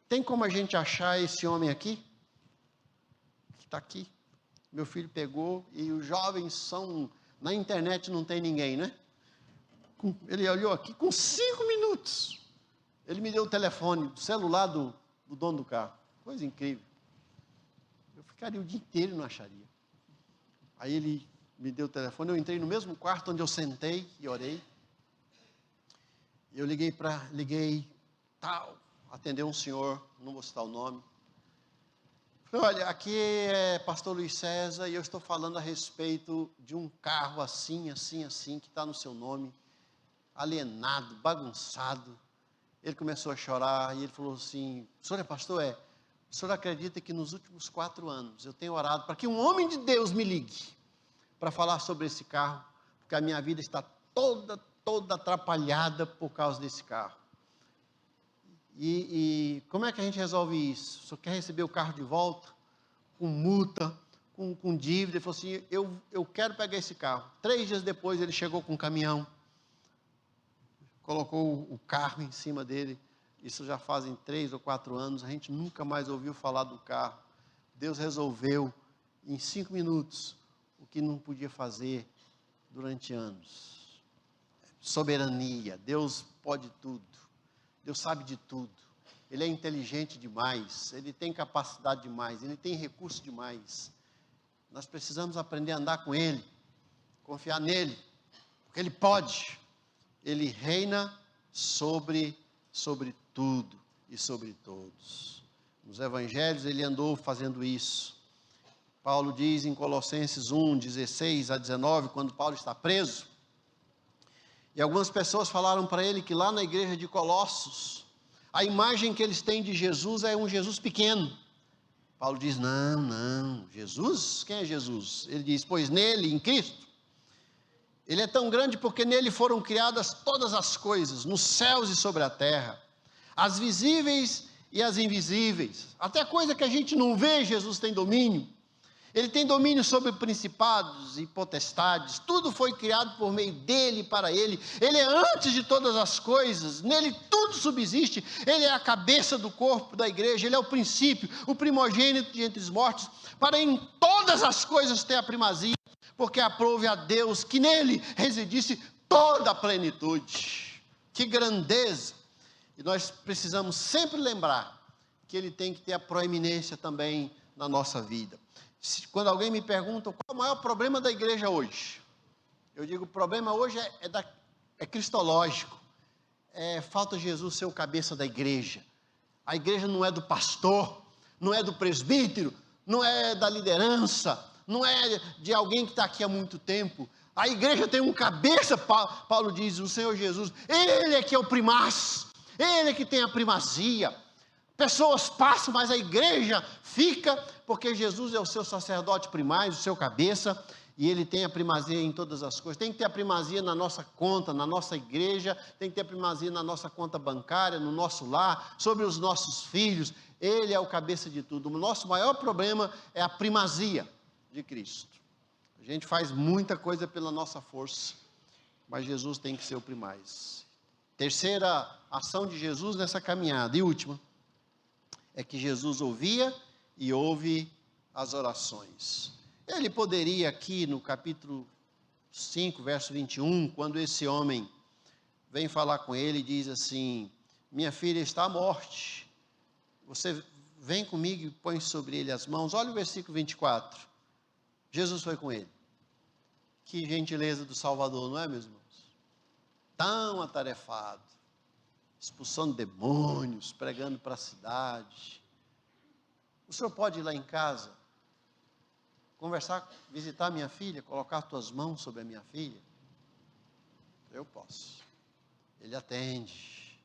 tem como a gente achar esse homem aqui? Está aqui. Meu filho pegou, e os jovens são, na internet não tem ninguém, né? Ele olhou aqui, com 5 minutos, ele me deu o telefone, o celular do dono do carro. Coisa incrível. Eu ficaria o dia inteiro e não acharia. Aí ele me deu o telefone, eu entrei no mesmo quarto onde eu sentei e orei. Eu liguei, atendeu um senhor, não vou citar o nome. Falei, olha, aqui é pastor Luiz César e eu estou falando a respeito de um carro assim, assim, assim, que está no seu nome, alienado, bagunçado. Ele começou a chorar e ele falou assim, o senhor é pastor? É. O senhor acredita que nos últimos 4 anos eu tenho orado para que um homem de Deus me ligue para falar sobre esse carro, porque a minha vida está toda atrapalhada por causa desse carro. E como é que a gente resolve isso? O senhor quer receber o carro de volta, com multa, com dívida? Ele falou assim, eu quero pegar esse carro. 3 dias depois ele chegou com um caminhão, colocou o carro em cima dele. Isso já fazem 3 ou 4 anos, a gente nunca mais ouviu falar do carro. Deus resolveu em 5 minutos o que não podia fazer durante anos. Soberania, Deus pode tudo, Deus sabe de tudo, Ele é inteligente demais, Ele tem capacidade demais, Ele tem recurso demais. Nós precisamos aprender a andar com Ele, confiar nele, porque Ele pode, Ele reina sobre tudo e sobre todos. Nos evangelhos Ele andou fazendo isso. Paulo diz em Colossenses 1, 16 a 19, quando Paulo está preso, e algumas pessoas falaram para ele que lá na igreja de Colossos, a imagem que eles têm de Jesus é um Jesus pequeno. Paulo diz, não, Jesus, quem é Jesus? Ele diz, pois nele, em Cristo, ele é tão grande porque nele foram criadas todas as coisas, nos céus e sobre a terra, as visíveis e as invisíveis, até coisa que a gente não vê, Jesus tem domínio. Ele tem domínio sobre principados e potestades, tudo foi criado por meio dele e para ele. Ele é antes de todas as coisas, nele tudo subsiste. Ele é a cabeça do corpo da igreja, ele é o princípio, o primogênito de entre os mortos, para em todas as coisas ter a primazia, porque aprove a Deus que nele residisse toda a plenitude. Que grandeza! E nós precisamos sempre lembrar que ele tem que ter a proeminência também na nossa vida. Quando alguém me pergunta qual é o maior problema da igreja hoje, eu digo, o problema hoje é cristológico, falta Jesus ser o cabeça da igreja. A igreja não é do pastor, não é do presbítero, não é da liderança, não é de alguém que está aqui há muito tempo. A igreja tem um cabeça, Paulo diz, o Senhor Jesus, Ele é que é o primaz, Ele é que tem a primazia. Pessoas passam, mas a igreja fica, porque Jesus é o seu sacerdote primário, o seu cabeça, e ele tem a primazia em todas as coisas. Tem que ter a primazia na nossa conta, na nossa igreja, tem que ter a primazia na nossa conta bancária, no nosso lar, sobre os nossos filhos. Ele é o cabeça de tudo. O nosso maior problema é a primazia de Cristo. A gente faz muita coisa pela nossa força, mas Jesus tem que ser o primaz. Terceira ação de Jesus nessa caminhada, e última, é que Jesus ouvia e ouve as orações. Ele poderia aqui no capítulo 5, verso 21, quando esse homem vem falar com ele e diz assim, minha filha está à morte, você vem comigo e põe sobre ele as mãos. Olha o versículo 24, Jesus foi com ele. Que gentileza do Salvador, não é, meus irmãos? Tão atarefado, expulsando demônios, pregando para a cidade. O senhor pode ir lá em casa, conversar, visitar minha filha, colocar tuas mãos sobre a minha filha? Eu posso. Ele atende.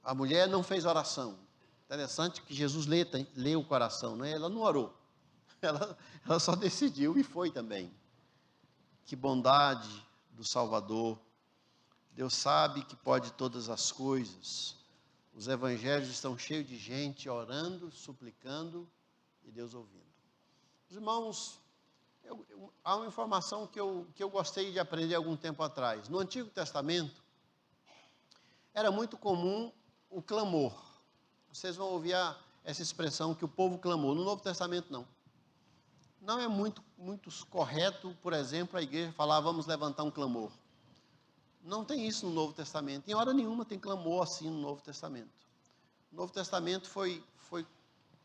A mulher não fez oração. Interessante que Jesus lê o coração, né? Ela não orou. Ela só decidiu e foi também. Que bondade do Salvador. Deus sabe que pode todas as coisas. Os evangelhos estão cheios de gente orando, suplicando e Deus ouvindo. Os irmãos, há uma informação que eu gostei de aprender algum tempo atrás. No Antigo Testamento, era muito comum o clamor. Vocês vão ouvir essa expressão que o povo clamou. No Novo Testamento, não. Não é muito correto, por exemplo, a igreja falar, vamos levantar um clamor. Não tem isso no Novo Testamento. Em hora nenhuma tem clamor assim no Novo Testamento. O Novo Testamento foi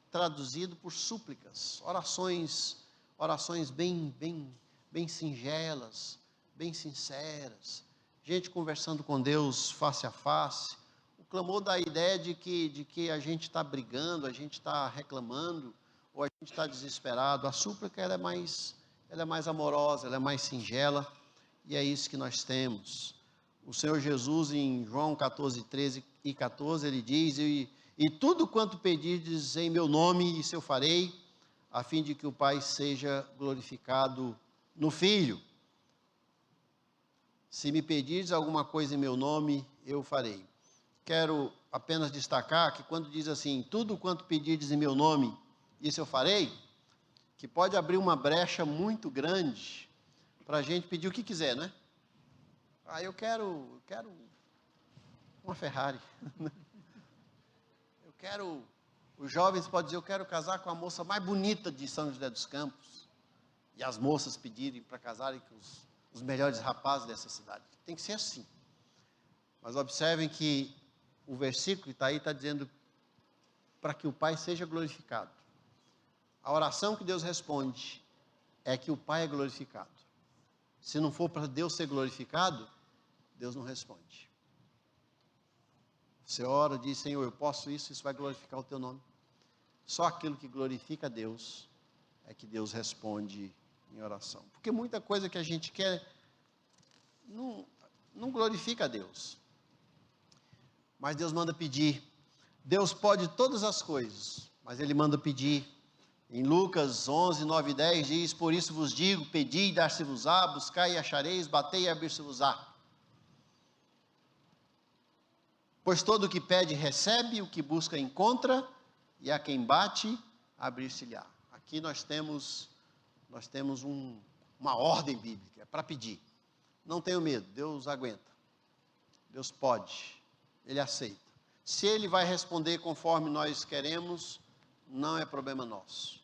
traduzido por súplicas, orações bem singelas, bem sinceras, gente conversando com Deus face a face. O clamor dá a ideia de que a gente está brigando, a gente está reclamando, ou a gente está desesperado. A súplica ela é mais amorosa, ela é mais singela, e é isso que nós temos. O Senhor Jesus, em João 14, 13 e 14, ele diz, e tudo quanto pedirdes em meu nome, isso eu farei, a fim de que o Pai seja glorificado no Filho. Se me pedirdes alguma coisa em meu nome, eu farei. Quero apenas destacar que quando diz assim, tudo quanto pedirdes em meu nome, isso eu farei, que pode abrir uma brecha muito grande para a gente pedir o que quiser, né? Eu quero uma Ferrari. Os jovens podem dizer, eu quero casar com a moça mais bonita de São José dos Campos. E as moças pedirem para casarem com os melhores rapazes dessa cidade. Tem que ser assim. Mas observem que o versículo que está aí está dizendo para que o Pai seja glorificado. A oração que Deus responde é que o Pai é glorificado. Se não for para Deus ser glorificado, Deus não responde. Você ora, diz, Senhor, eu posso isso vai glorificar o teu nome. Só aquilo que glorifica a Deus é que Deus responde em oração. Porque muita coisa que a gente quer não glorifica a Deus. Mas Deus manda pedir. Deus pode todas as coisas, mas Ele manda pedir. Em Lucas 11, 9 e 10 diz, por isso vos digo, pedi e dar-se-vos-á, buscai e achareis, batei e abrir-se-vos-á. Pois todo o que pede recebe, o que busca encontra, e a quem bate, abrir-se-lhe-á. Aqui nós temos uma ordem bíblica, é para pedir. Não tenham medo, Deus aguenta. Deus pode, Ele aceita. Se Ele vai responder conforme nós queremos, não é problema nosso.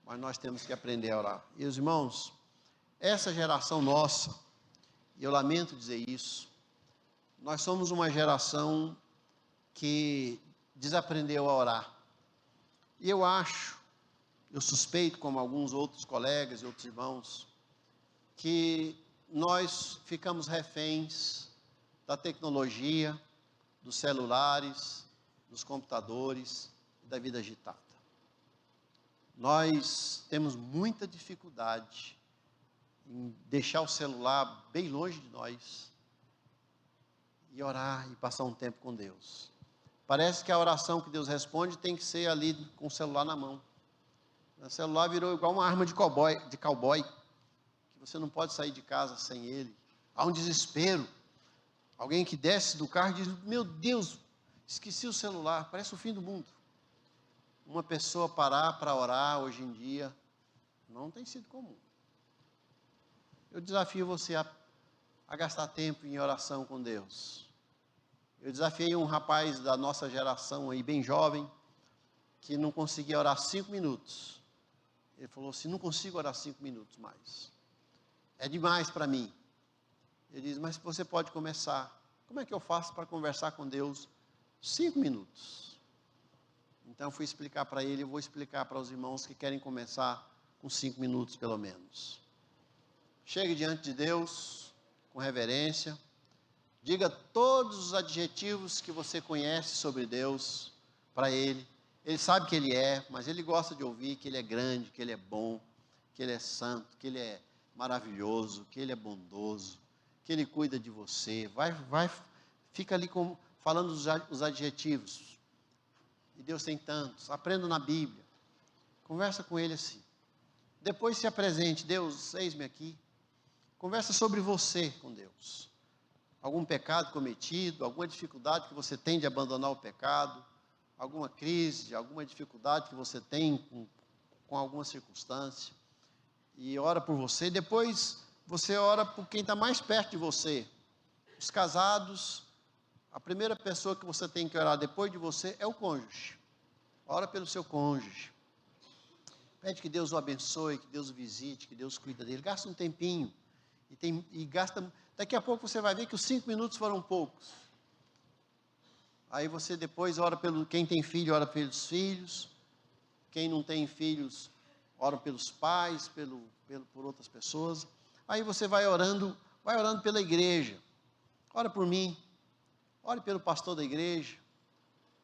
Mas nós temos que aprender a orar. E os irmãos, essa geração nossa, e eu lamento dizer isso, nós somos uma geração que desaprendeu a orar. E eu suspeito, como alguns outros colegas e outros irmãos, que nós ficamos reféns da tecnologia, dos celulares, dos computadores, da vida agitada. Nós temos muita dificuldade em deixar o celular bem longe de nós e orar e passar um tempo com Deus. Parece que a oração que Deus responde tem que ser ali com o celular na mão. O celular virou igual uma arma de cowboy, que você não pode sair de casa sem ele. Há um desespero. Alguém que desce do carro e diz, meu Deus, esqueci o celular, parece o fim do mundo. Uma pessoa parar para orar hoje em dia não tem sido comum. Eu desafio você a gastar tempo em oração com Deus. Eu desafiei um rapaz da nossa geração aí, bem jovem, que não conseguia orar 5 minutos. Ele falou assim, não consigo orar 5 minutos mais. É demais para mim. Ele diz, mas você pode começar. Como é que eu faço para conversar com Deus 5 minutos? Então eu fui explicar para ele, eu vou explicar para os irmãos que querem começar com 5 minutos pelo menos. Chegue diante de Deus, com reverência, diga todos os adjetivos que você conhece sobre Deus para Ele. Ele sabe que Ele é, mas Ele gosta de ouvir que Ele é grande, que Ele é bom, que Ele é santo, que Ele é maravilhoso, que Ele é bondoso, que Ele cuida de você. Fica ali falando os adjetivos. E Deus tem tantos. Aprenda na Bíblia. Conversa com Ele assim. Depois se apresente. Deus, eis-me aqui. Conversa sobre você com Deus. Algum pecado cometido, alguma dificuldade que você tem de abandonar o pecado, alguma crise, alguma dificuldade que você tem com alguma circunstância. E ora por você. Depois você ora por quem está mais perto de você. Os casados, A primeira pessoa que você tem que orar depois de você é o cônjuge. Ora pelo seu cônjuge. Pede que Deus o abençoe, que Deus o visite, que Deus cuida dele. Gasta um tempinho. Daqui a pouco você vai ver que os 5 minutos foram poucos. Aí você depois ora quem tem filho, ora pelos filhos. Quem não tem filhos, ora pelos pais, por outras pessoas. Aí você vai orando pela igreja. Ora por mim. Ore pelo pastor da igreja.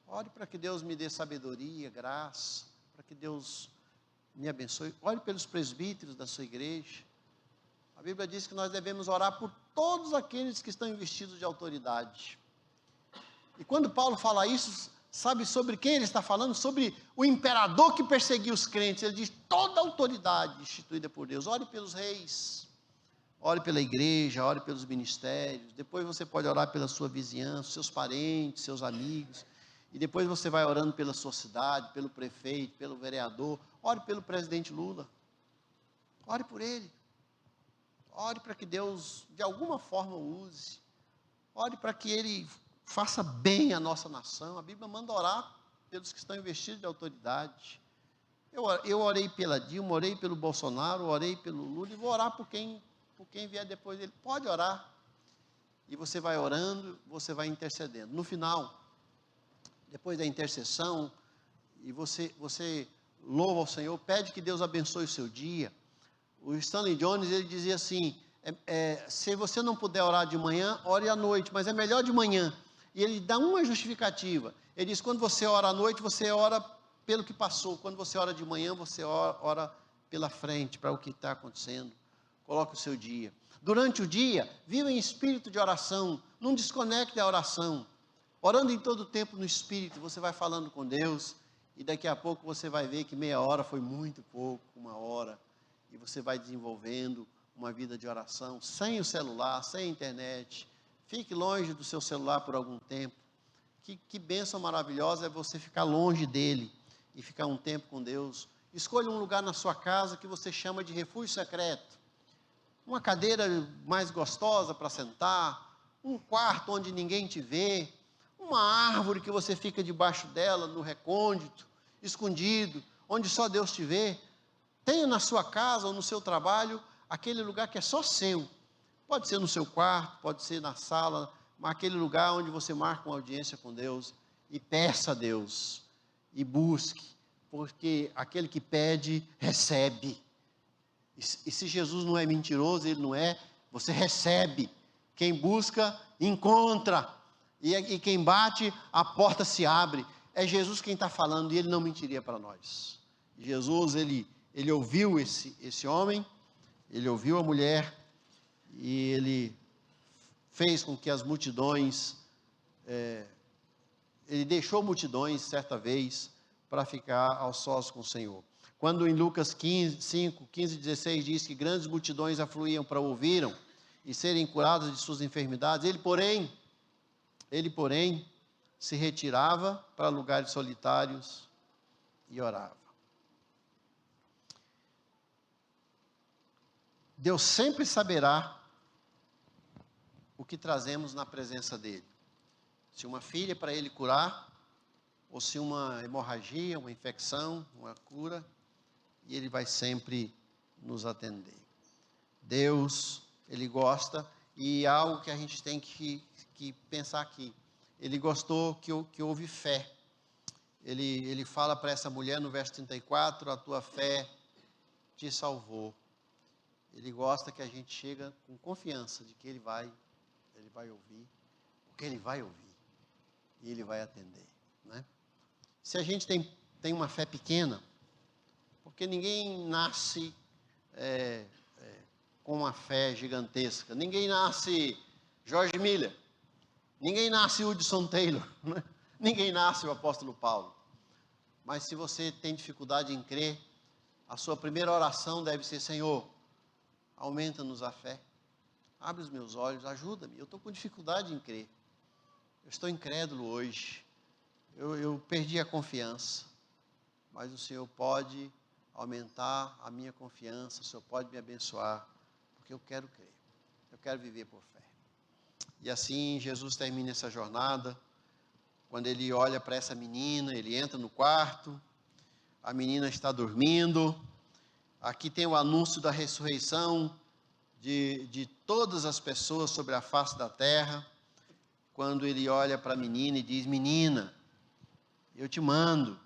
Ore para que Deus me dê sabedoria, graça, para que Deus me abençoe. Ore pelos presbíteros da sua igreja. A Bíblia diz que nós devemos orar por todos aqueles que estão investidos de autoridade. E quando Paulo fala isso, sabe sobre quem ele está falando? Sobre o imperador que perseguia os crentes. Ele diz: toda autoridade instituída por Deus. Ore pelos reis. Ore pela igreja, ore pelos ministérios. Depois você pode orar pela sua vizinhança, seus parentes, seus amigos. E depois você vai orando pela sua cidade, pelo prefeito, pelo vereador. Ore pelo presidente Lula. Ore por ele. Ore para que Deus, de alguma forma, o use. Ore para que ele faça bem a nossa nação. A Bíblia manda orar pelos que estão investidos de autoridade. Eu orei pela Dilma, orei pelo Bolsonaro, orei pelo Lula e vou orar por quem vier depois dele. Pode orar. E você vai orando, você vai intercedendo. No final, depois da intercessão, e você louva ao Senhor, pede que Deus abençoe o seu dia. O Stanley Jones, ele dizia assim, se você não puder orar de manhã, ore à noite, mas é melhor de manhã. E ele dá uma justificativa. Ele diz, quando você ora à noite, você ora pelo que passou. Quando você ora de manhã, você ora pela frente, para o que está acontecendo. Coloque o seu dia. Durante o dia, viva em espírito de oração. Não desconecte da oração. Orando em todo o tempo no espírito, você vai falando com Deus. E daqui a pouco você vai ver que meia hora foi muito pouco, 1 hora. E você vai desenvolvendo uma vida de oração, sem o celular, sem a internet. Fique longe do seu celular por algum tempo. Que bênção maravilhosa é você ficar longe dele e ficar um tempo com Deus. Escolha um lugar na sua casa que você chama de refúgio secreto. Uma cadeira mais gostosa para sentar, um quarto onde ninguém te vê, uma árvore que você fica debaixo dela, no recôndito, escondido, onde só Deus te vê. Tenha na sua casa ou no seu trabalho aquele lugar que é só seu. Pode ser no seu quarto, pode ser na sala, mas aquele lugar onde você marca uma audiência com Deus e peça a Deus e busque, porque aquele que pede, recebe. E se Jesus não é mentiroso, ele não é, você recebe. Quem busca, encontra. E quem bate, a porta se abre. É Jesus quem está falando e ele não mentiria para nós. Jesus, ele ouviu esse homem, ele ouviu a mulher e ele fez com que as multidões, ele deixou multidões certa vez para ficar aos sós com o Senhor. Quando em Lucas 5, 15 e 16 diz que grandes multidões afluíam para ouvirem e serem curadas de suas enfermidades, ele porém, se retirava para lugares solitários e orava. Deus sempre saberá o que trazemos na presença dele. Se uma filha para ele curar, ou se uma hemorragia, uma infecção, uma cura, e ele vai sempre nos atender. Deus, ele gosta, e algo que a gente tem que pensar aqui. Ele gostou que houve fé. Ele fala para essa mulher no verso 34, a tua fé te salvou. Ele gosta que a gente chega com confiança de que ele vai ouvir, porque ele vai ouvir, e ele vai atender, né? Se a gente tem uma fé pequena, porque ninguém nasce com uma fé gigantesca, ninguém nasce George Miller, ninguém nasce Hudson Taylor, né? Ninguém nasce o apóstolo Paulo, mas se você tem dificuldade em crer, a sua primeira oração deve ser: Senhor, aumenta-nos a fé, abre os meus olhos, ajuda-me, eu estou com dificuldade em crer, eu estou incrédulo hoje, eu perdi a confiança, mas o Senhor pode aumentar a minha confiança, o Senhor pode me abençoar, porque eu quero crer, eu quero viver por fé. E assim Jesus termina essa jornada. Quando ele olha para essa menina, ele entra no quarto, a menina está dormindo. Aqui tem o anúncio da ressurreição de todas as pessoas sobre a face da terra. Quando ele olha para a menina e diz: menina, eu te mando,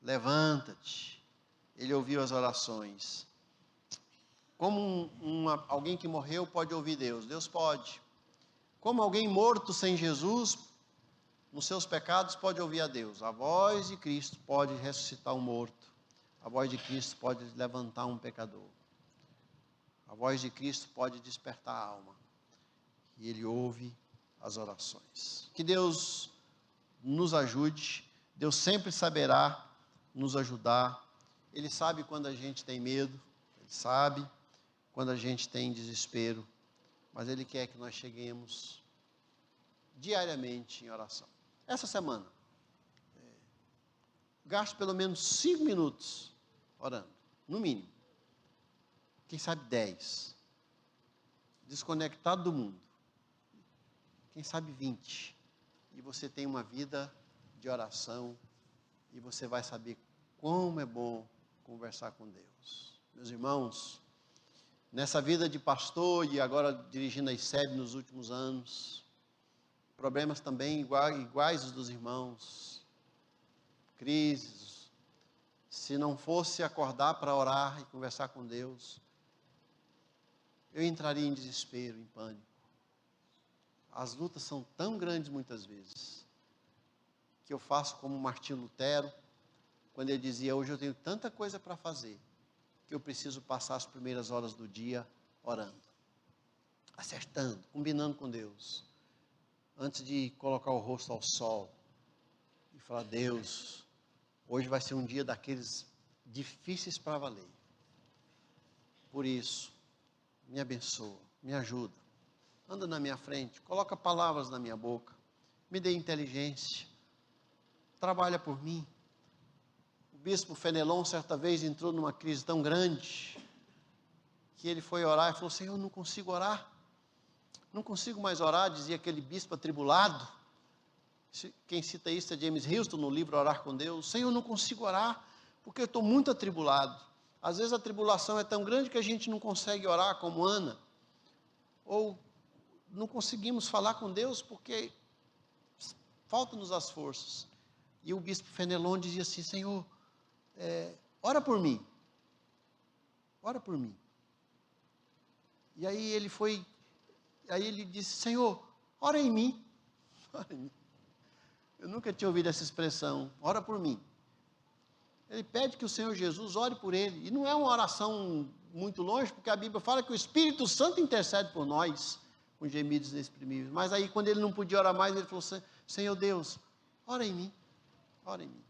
levanta-te. Ele ouviu as orações. Como alguém que morreu pode ouvir Deus? Deus pode. Como alguém morto sem Jesus, nos seus pecados, pode ouvir a Deus. A voz de Cristo pode ressuscitar um morto. A voz de Cristo pode levantar um pecador. A voz de Cristo pode despertar a alma. E Ele ouve as orações. Que Deus nos ajude. Deus sempre saberá nos ajudar. Ele sabe quando a gente tem medo. Ele sabe quando a gente tem desespero. Mas Ele quer que nós cheguemos diariamente em oração. Essa semana, gaste pelo menos 5 minutos orando, no mínimo. Quem sabe 10. Desconectado do mundo. Quem sabe 20. E você tem uma vida de oração e você vai saber como é bom conversar com Deus. Meus irmãos, nessa vida de pastor e agora dirigindo a ICEB nos últimos anos, problemas também iguais os dos irmãos, crises. Se não fosse acordar para orar e conversar com Deus, eu entraria em desespero, em pânico. As lutas são tão grandes muitas vezes, que eu faço como Martinho Lutero, quando ele dizia: hoje eu tenho tanta coisa para fazer, que eu preciso passar as primeiras horas do dia orando, acertando, combinando com Deus, antes de colocar o rosto ao sol, e falar: Deus, hoje vai ser um dia daqueles difíceis para valer, por isso, me abençoa, me ajuda, anda na minha frente, coloca palavras na minha boca, me dê inteligência, trabalha por mim. O bispo Fenelon certa vez entrou numa crise tão grande, que ele foi orar e falou: Senhor, eu não consigo orar, não consigo mais orar, dizia aquele bispo atribulado. Quem cita isso é James Houston no livro Orar com Deus. Senhor, eu não consigo orar, porque eu estou muito atribulado. Às vezes a tribulação é tão grande que a gente não consegue orar como Ana, ou não conseguimos falar com Deus porque faltam-nos as forças. E o bispo Fenelon dizia assim: Senhor, ora por mim, ora por mim. E aí ele disse: Senhor, ora em mim. Ora em mim. Eu nunca tinha ouvido essa expressão, ora por mim. Ele pede que o Senhor Jesus ore por ele, e não é uma oração muito longe, porque a Bíblia fala que o Espírito Santo intercede por nós, com gemidos inexprimíveis. Mas aí, quando ele não podia orar mais, ele falou: Senhor Deus, ora em mim, ora em mim.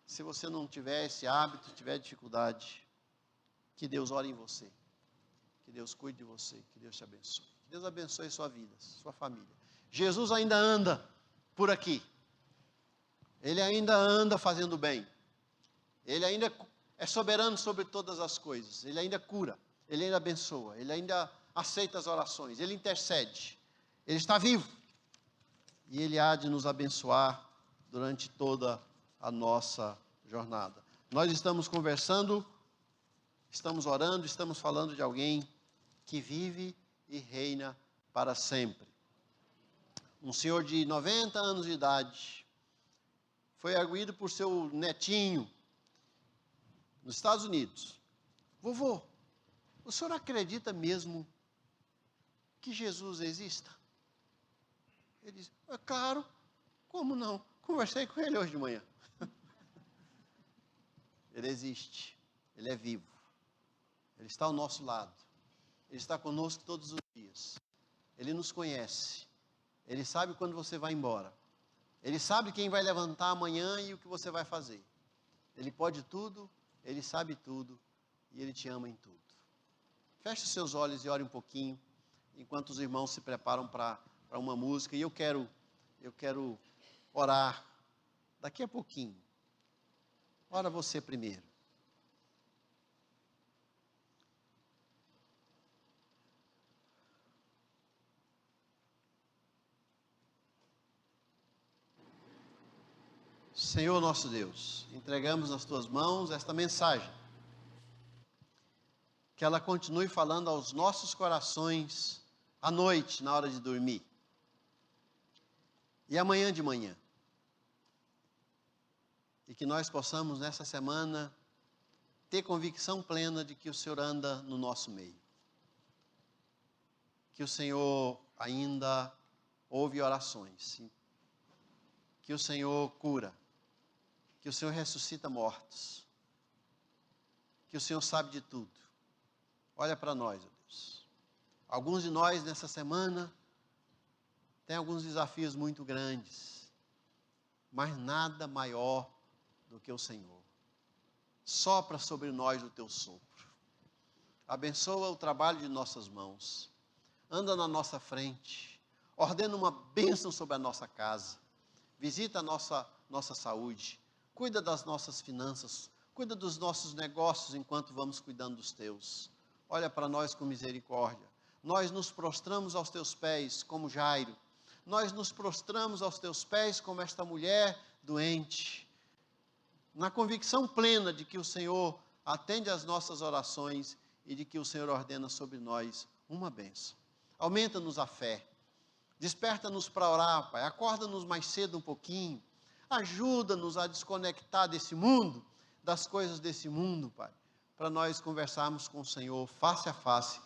Se você não tiver esse hábito, tiver dificuldade, que Deus ore em você, que Deus cuide de você, que Deus te abençoe, que Deus abençoe sua vida, sua família. Jesus ainda anda por aqui, Ele ainda anda fazendo bem, Ele ainda é soberano sobre todas as coisas, Ele ainda cura, Ele ainda abençoa, Ele ainda aceita as orações, Ele intercede, Ele está vivo, e Ele há de nos abençoar durante toda a nossa jornada. Nós estamos conversando, estamos orando, estamos falando de alguém que vive e reina para sempre. Um senhor de 90 anos de idade foi arguído por seu netinho nos Estados Unidos: vovô, o senhor acredita mesmo que Jesus exista? Ele disse: é claro, como não? Conversei com ele hoje de manhã. Ele existe, Ele é vivo, Ele está ao nosso lado, Ele está conosco todos os dias, Ele nos conhece, Ele sabe quando você vai embora, Ele sabe quem vai levantar amanhã e o que você vai fazer, Ele pode tudo, Ele sabe tudo e Ele te ama em tudo. Feche os seus olhos e ore um pouquinho, enquanto os irmãos se preparam para uma música, e eu quero orar daqui a pouquinho. Ora você primeiro. Senhor nosso Deus, entregamos nas tuas mãos esta mensagem. Que ela continue falando aos nossos corações à noite, na hora de dormir. E amanhã de manhã. E que nós possamos nessa semana ter convicção plena de que o Senhor anda no nosso meio. Que o Senhor ainda ouve orações. Que o Senhor cura. Que o Senhor ressuscita mortos. Que o Senhor sabe de tudo. Olha para nós, ó Deus. Alguns de nós nessa semana têm alguns desafios muito grandes. Mas nada maior do que o Senhor. Sopra sobre nós o teu sopro. Abençoa o trabalho de nossas mãos. Anda na nossa frente. Ordena uma bênção sobre a nossa casa. Visita a nossa saúde. Cuida das nossas finanças. Cuida dos nossos negócios enquanto vamos cuidando dos teus. Olha para nós com misericórdia. Nós nos prostramos aos teus pés como Jairo. Nós nos prostramos aos teus pés como esta mulher doente. Na convicção plena de que o Senhor atende às nossas orações e de que o Senhor ordena sobre nós uma bênção. Aumenta-nos a fé. Desperta-nos para orar, Pai. Acorda-nos mais cedo um pouquinho. Ajuda-nos a desconectar desse mundo, das coisas desse mundo, Pai. Para nós conversarmos com o Senhor face a face,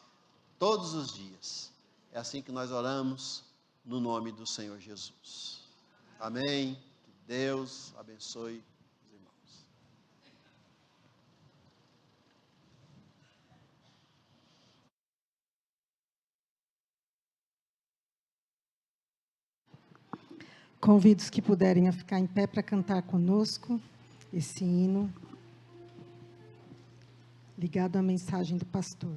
todos os dias. É assim que nós oramos, no nome do Senhor Jesus. Amém. Que Deus abençoe os irmãos. Convido os que puderem a ficar em pé para cantar conosco esse hino, ligado à mensagem do pastor.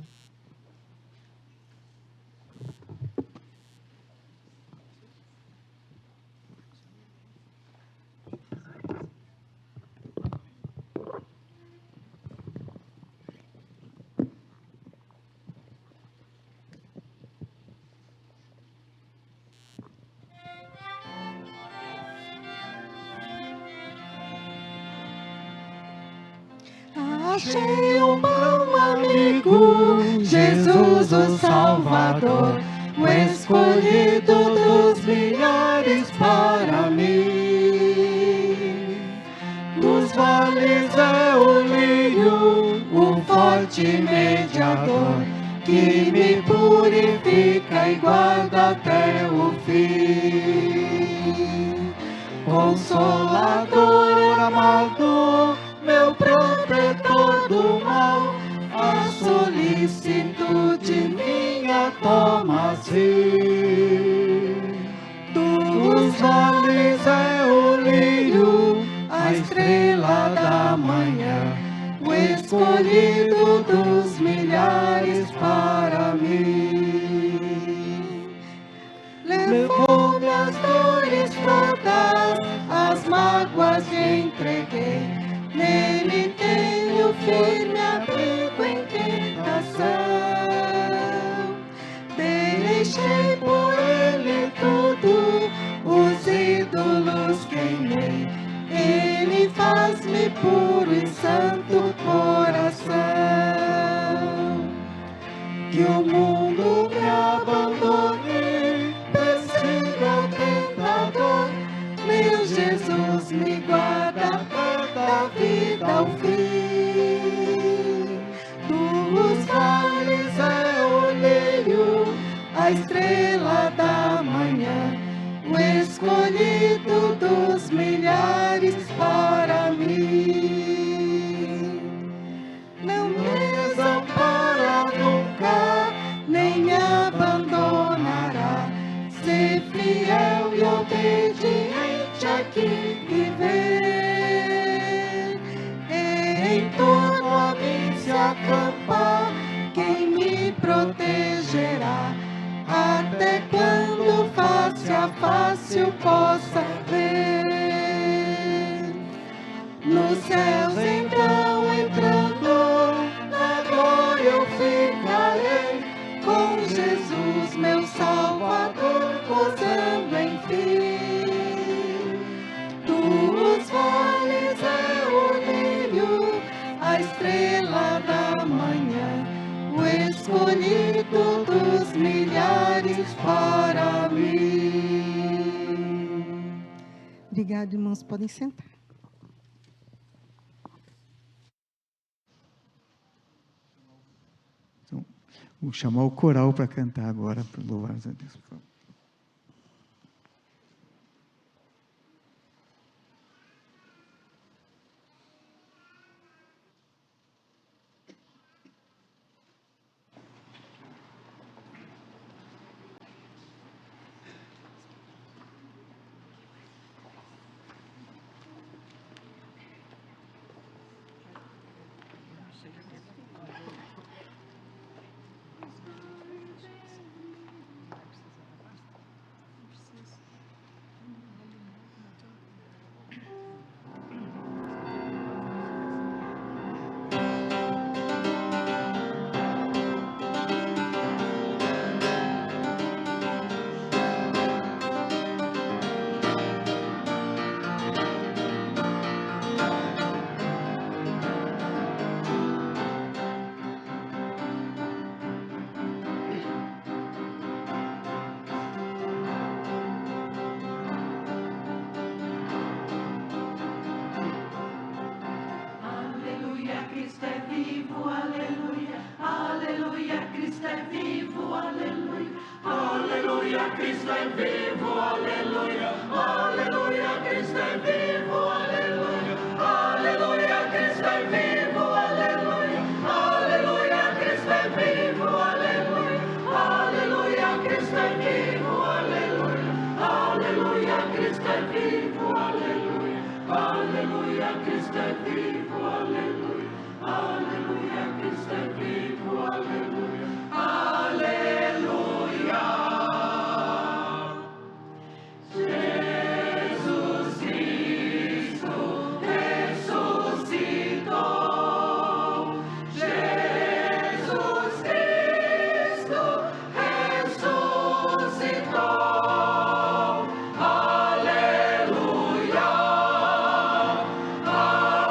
Achei um bom amigo, Jesus o Salvador, o escolhido dos milhares para mim. Dos vales é o lírio, o forte mediador, que me purifica e guarda até o fim. Consolador, amador, meu protetor do mal, a solicitude minha toma-se. Dos vales é o lírio, a estrela da manhã, o escolhido dos milhares para mim. Levou-me as dores todas, as mágoas lhe entreguei. Nele tenho firme abrigo em tentação. Deixei por ele tudo, os ídolos queimei. Ele faz-me puro e santo coração. Que o mundo me abandone, persiga o tentador. Meu Jesus me guarda da vida ao fim. Dos vales é o lírio, a estrela da manhã, o escolhido dos milhares para mim. Não me desampara nunca, nem me abandonará. Ser fiel e obediente aqui viver. Em torno a mim se acampa quem me protegerá, até quando face a face eu possa ver. Nos céus então entrando, na glória eu ficarei, com Jesus meu Salvador, gozando enfim. Dos escolhido dos milhares para mim. Obrigada, irmãos. Podem sentar. Então, vou chamar o coral para cantar agora, para louvar a Deus, por favor. Aleluia, Cristo é vivo, aleluia. Aleluia, Cristo é vivo, aleluia. Aleluia, Cristo é vivo, aleluia. Aleluia, Cristo é vivo, aleluia. Aleluia, Cristo é vivo, aleluia. Aleluia, Cristo é vivo, aleluia. Aleluia, Cristo é vivo, aleluia. Aleluia, Cristo é vivo, aleluia. Aleluia, Cristo é vivo, aleluia. Aleluia, Cristo é vivo, aleluia. Aleluia. Jesus Cristo ressuscitou. Jesus Cristo ressuscitou. Aleluia. Aleluia.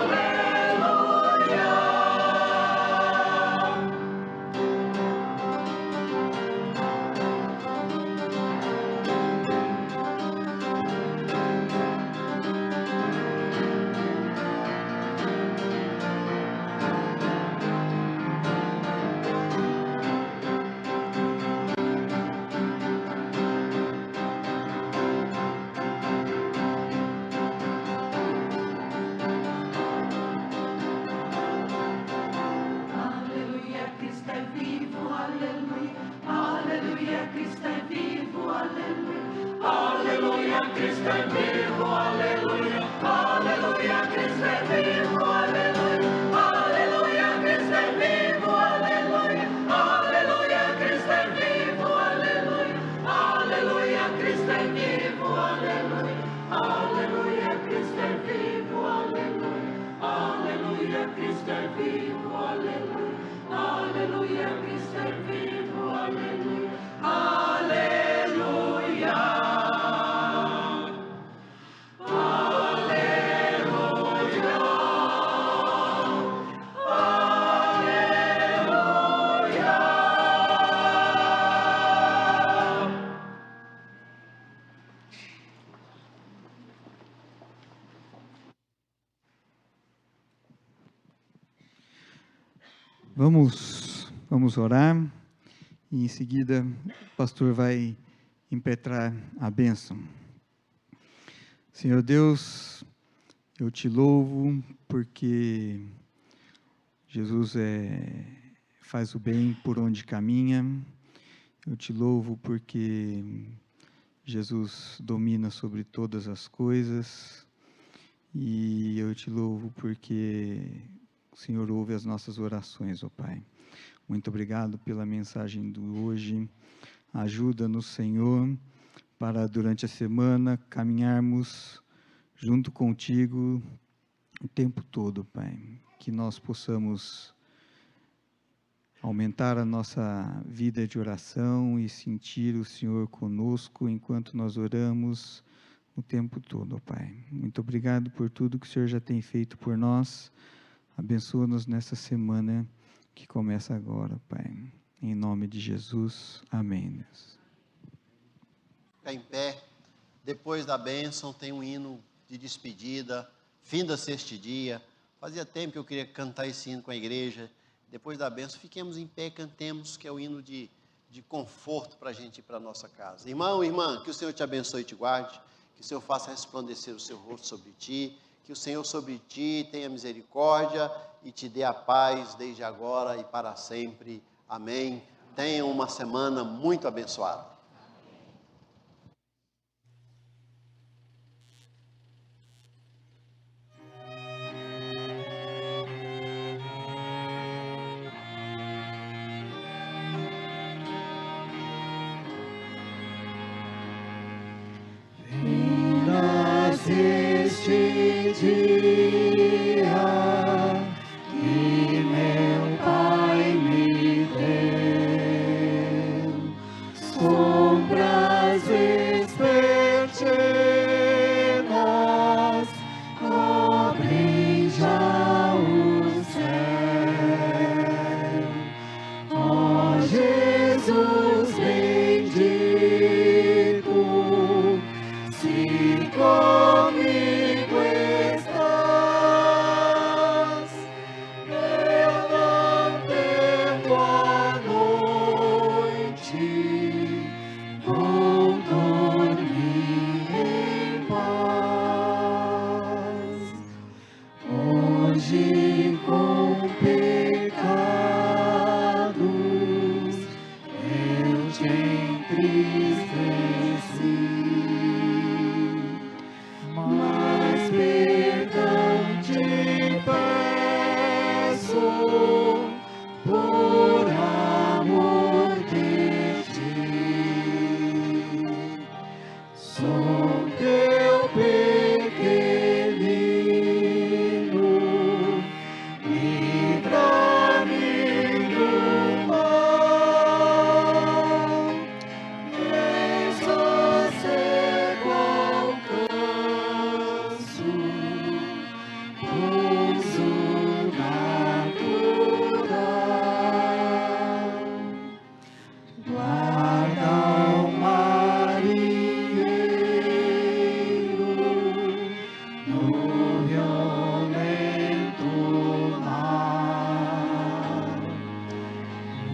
Aleluia, Cristo é vivo, aleluia. Aleluia, Cristo é vivo, aleluia. Aleluia, Cristo é vivo, aleluia. Aleluia, Cristo é vivo, aleluia. Aleluia, Cristo é vivo, aleluia. Aleluia, Cristo é vivo, aleluia. Aleluia, Cristo é vivo, aleluia. Aleluia, Cristo é vivo, aleluia. Aleluia, Cristo é vivo, aleluia. Aleluia, Cristo é vivo, aleluia. Aleluia. Vamos orar, e em seguida o pastor vai impetrar a bênção. Senhor Deus, eu te louvo porque Jesus faz o bem por onde caminha. Eu te louvo porque Jesus domina sobre todas as coisas. E eu te louvo porque o Senhor ouve as nossas orações, ó Pai. Muito obrigado pela mensagem de hoje. Ajuda-nos, Senhor, para durante a semana caminharmos junto contigo o tempo todo, Pai. Que nós possamos aumentar a nossa vida de oração e sentir o Senhor conosco enquanto nós oramos o tempo todo, Pai. Muito obrigado por tudo que o Senhor já tem feito por nós. Abençoa-nos nessa semana que começa agora, Pai. Em nome de Jesus, amém, Deus. Ficar em pé. Depois da bênção tem um hino de despedida. Finda-se este dia. Fazia tempo que eu queria cantar esse hino com a igreja. Depois da bênção, fiquemos em pé e cantemos, que é o hino de conforto para a gente ir para a nossa casa. Irmão, irmã, que o Senhor te abençoe e te guarde, que o Senhor faça resplandecer o seu rosto sobre ti, que o Senhor sobre ti tenha misericórdia e te dê a paz desde agora e para sempre. Amém. Tenha uma semana muito abençoada. Este dia que meu Pai me deu, sombras vespertinas cobrem já o céu. Ó Jesus bendito, se comigo estás, eu não temo a noite, vou dormir em paz. Hoje com pecados eu te entristeci, mas perdão te peço por amor de ti. Sou teu pequenino, livra-me do mal, em sossego alcanço pouso natural. Guarda o marinheiro no violento mar,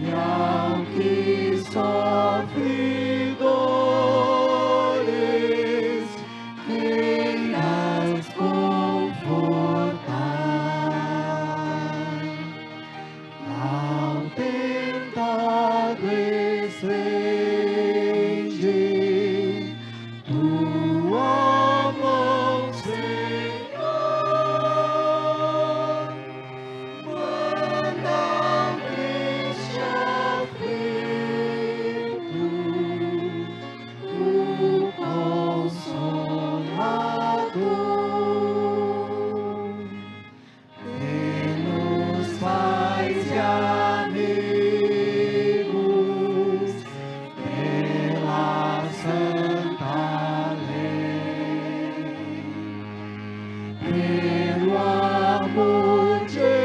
e ao que sofre dores, queiras confortar. Ao tentado estende tua mão, Senhor. Manda ao triste aflito o Consolador. Pelos pais e amigos, pela santa lei, pelo amor divino,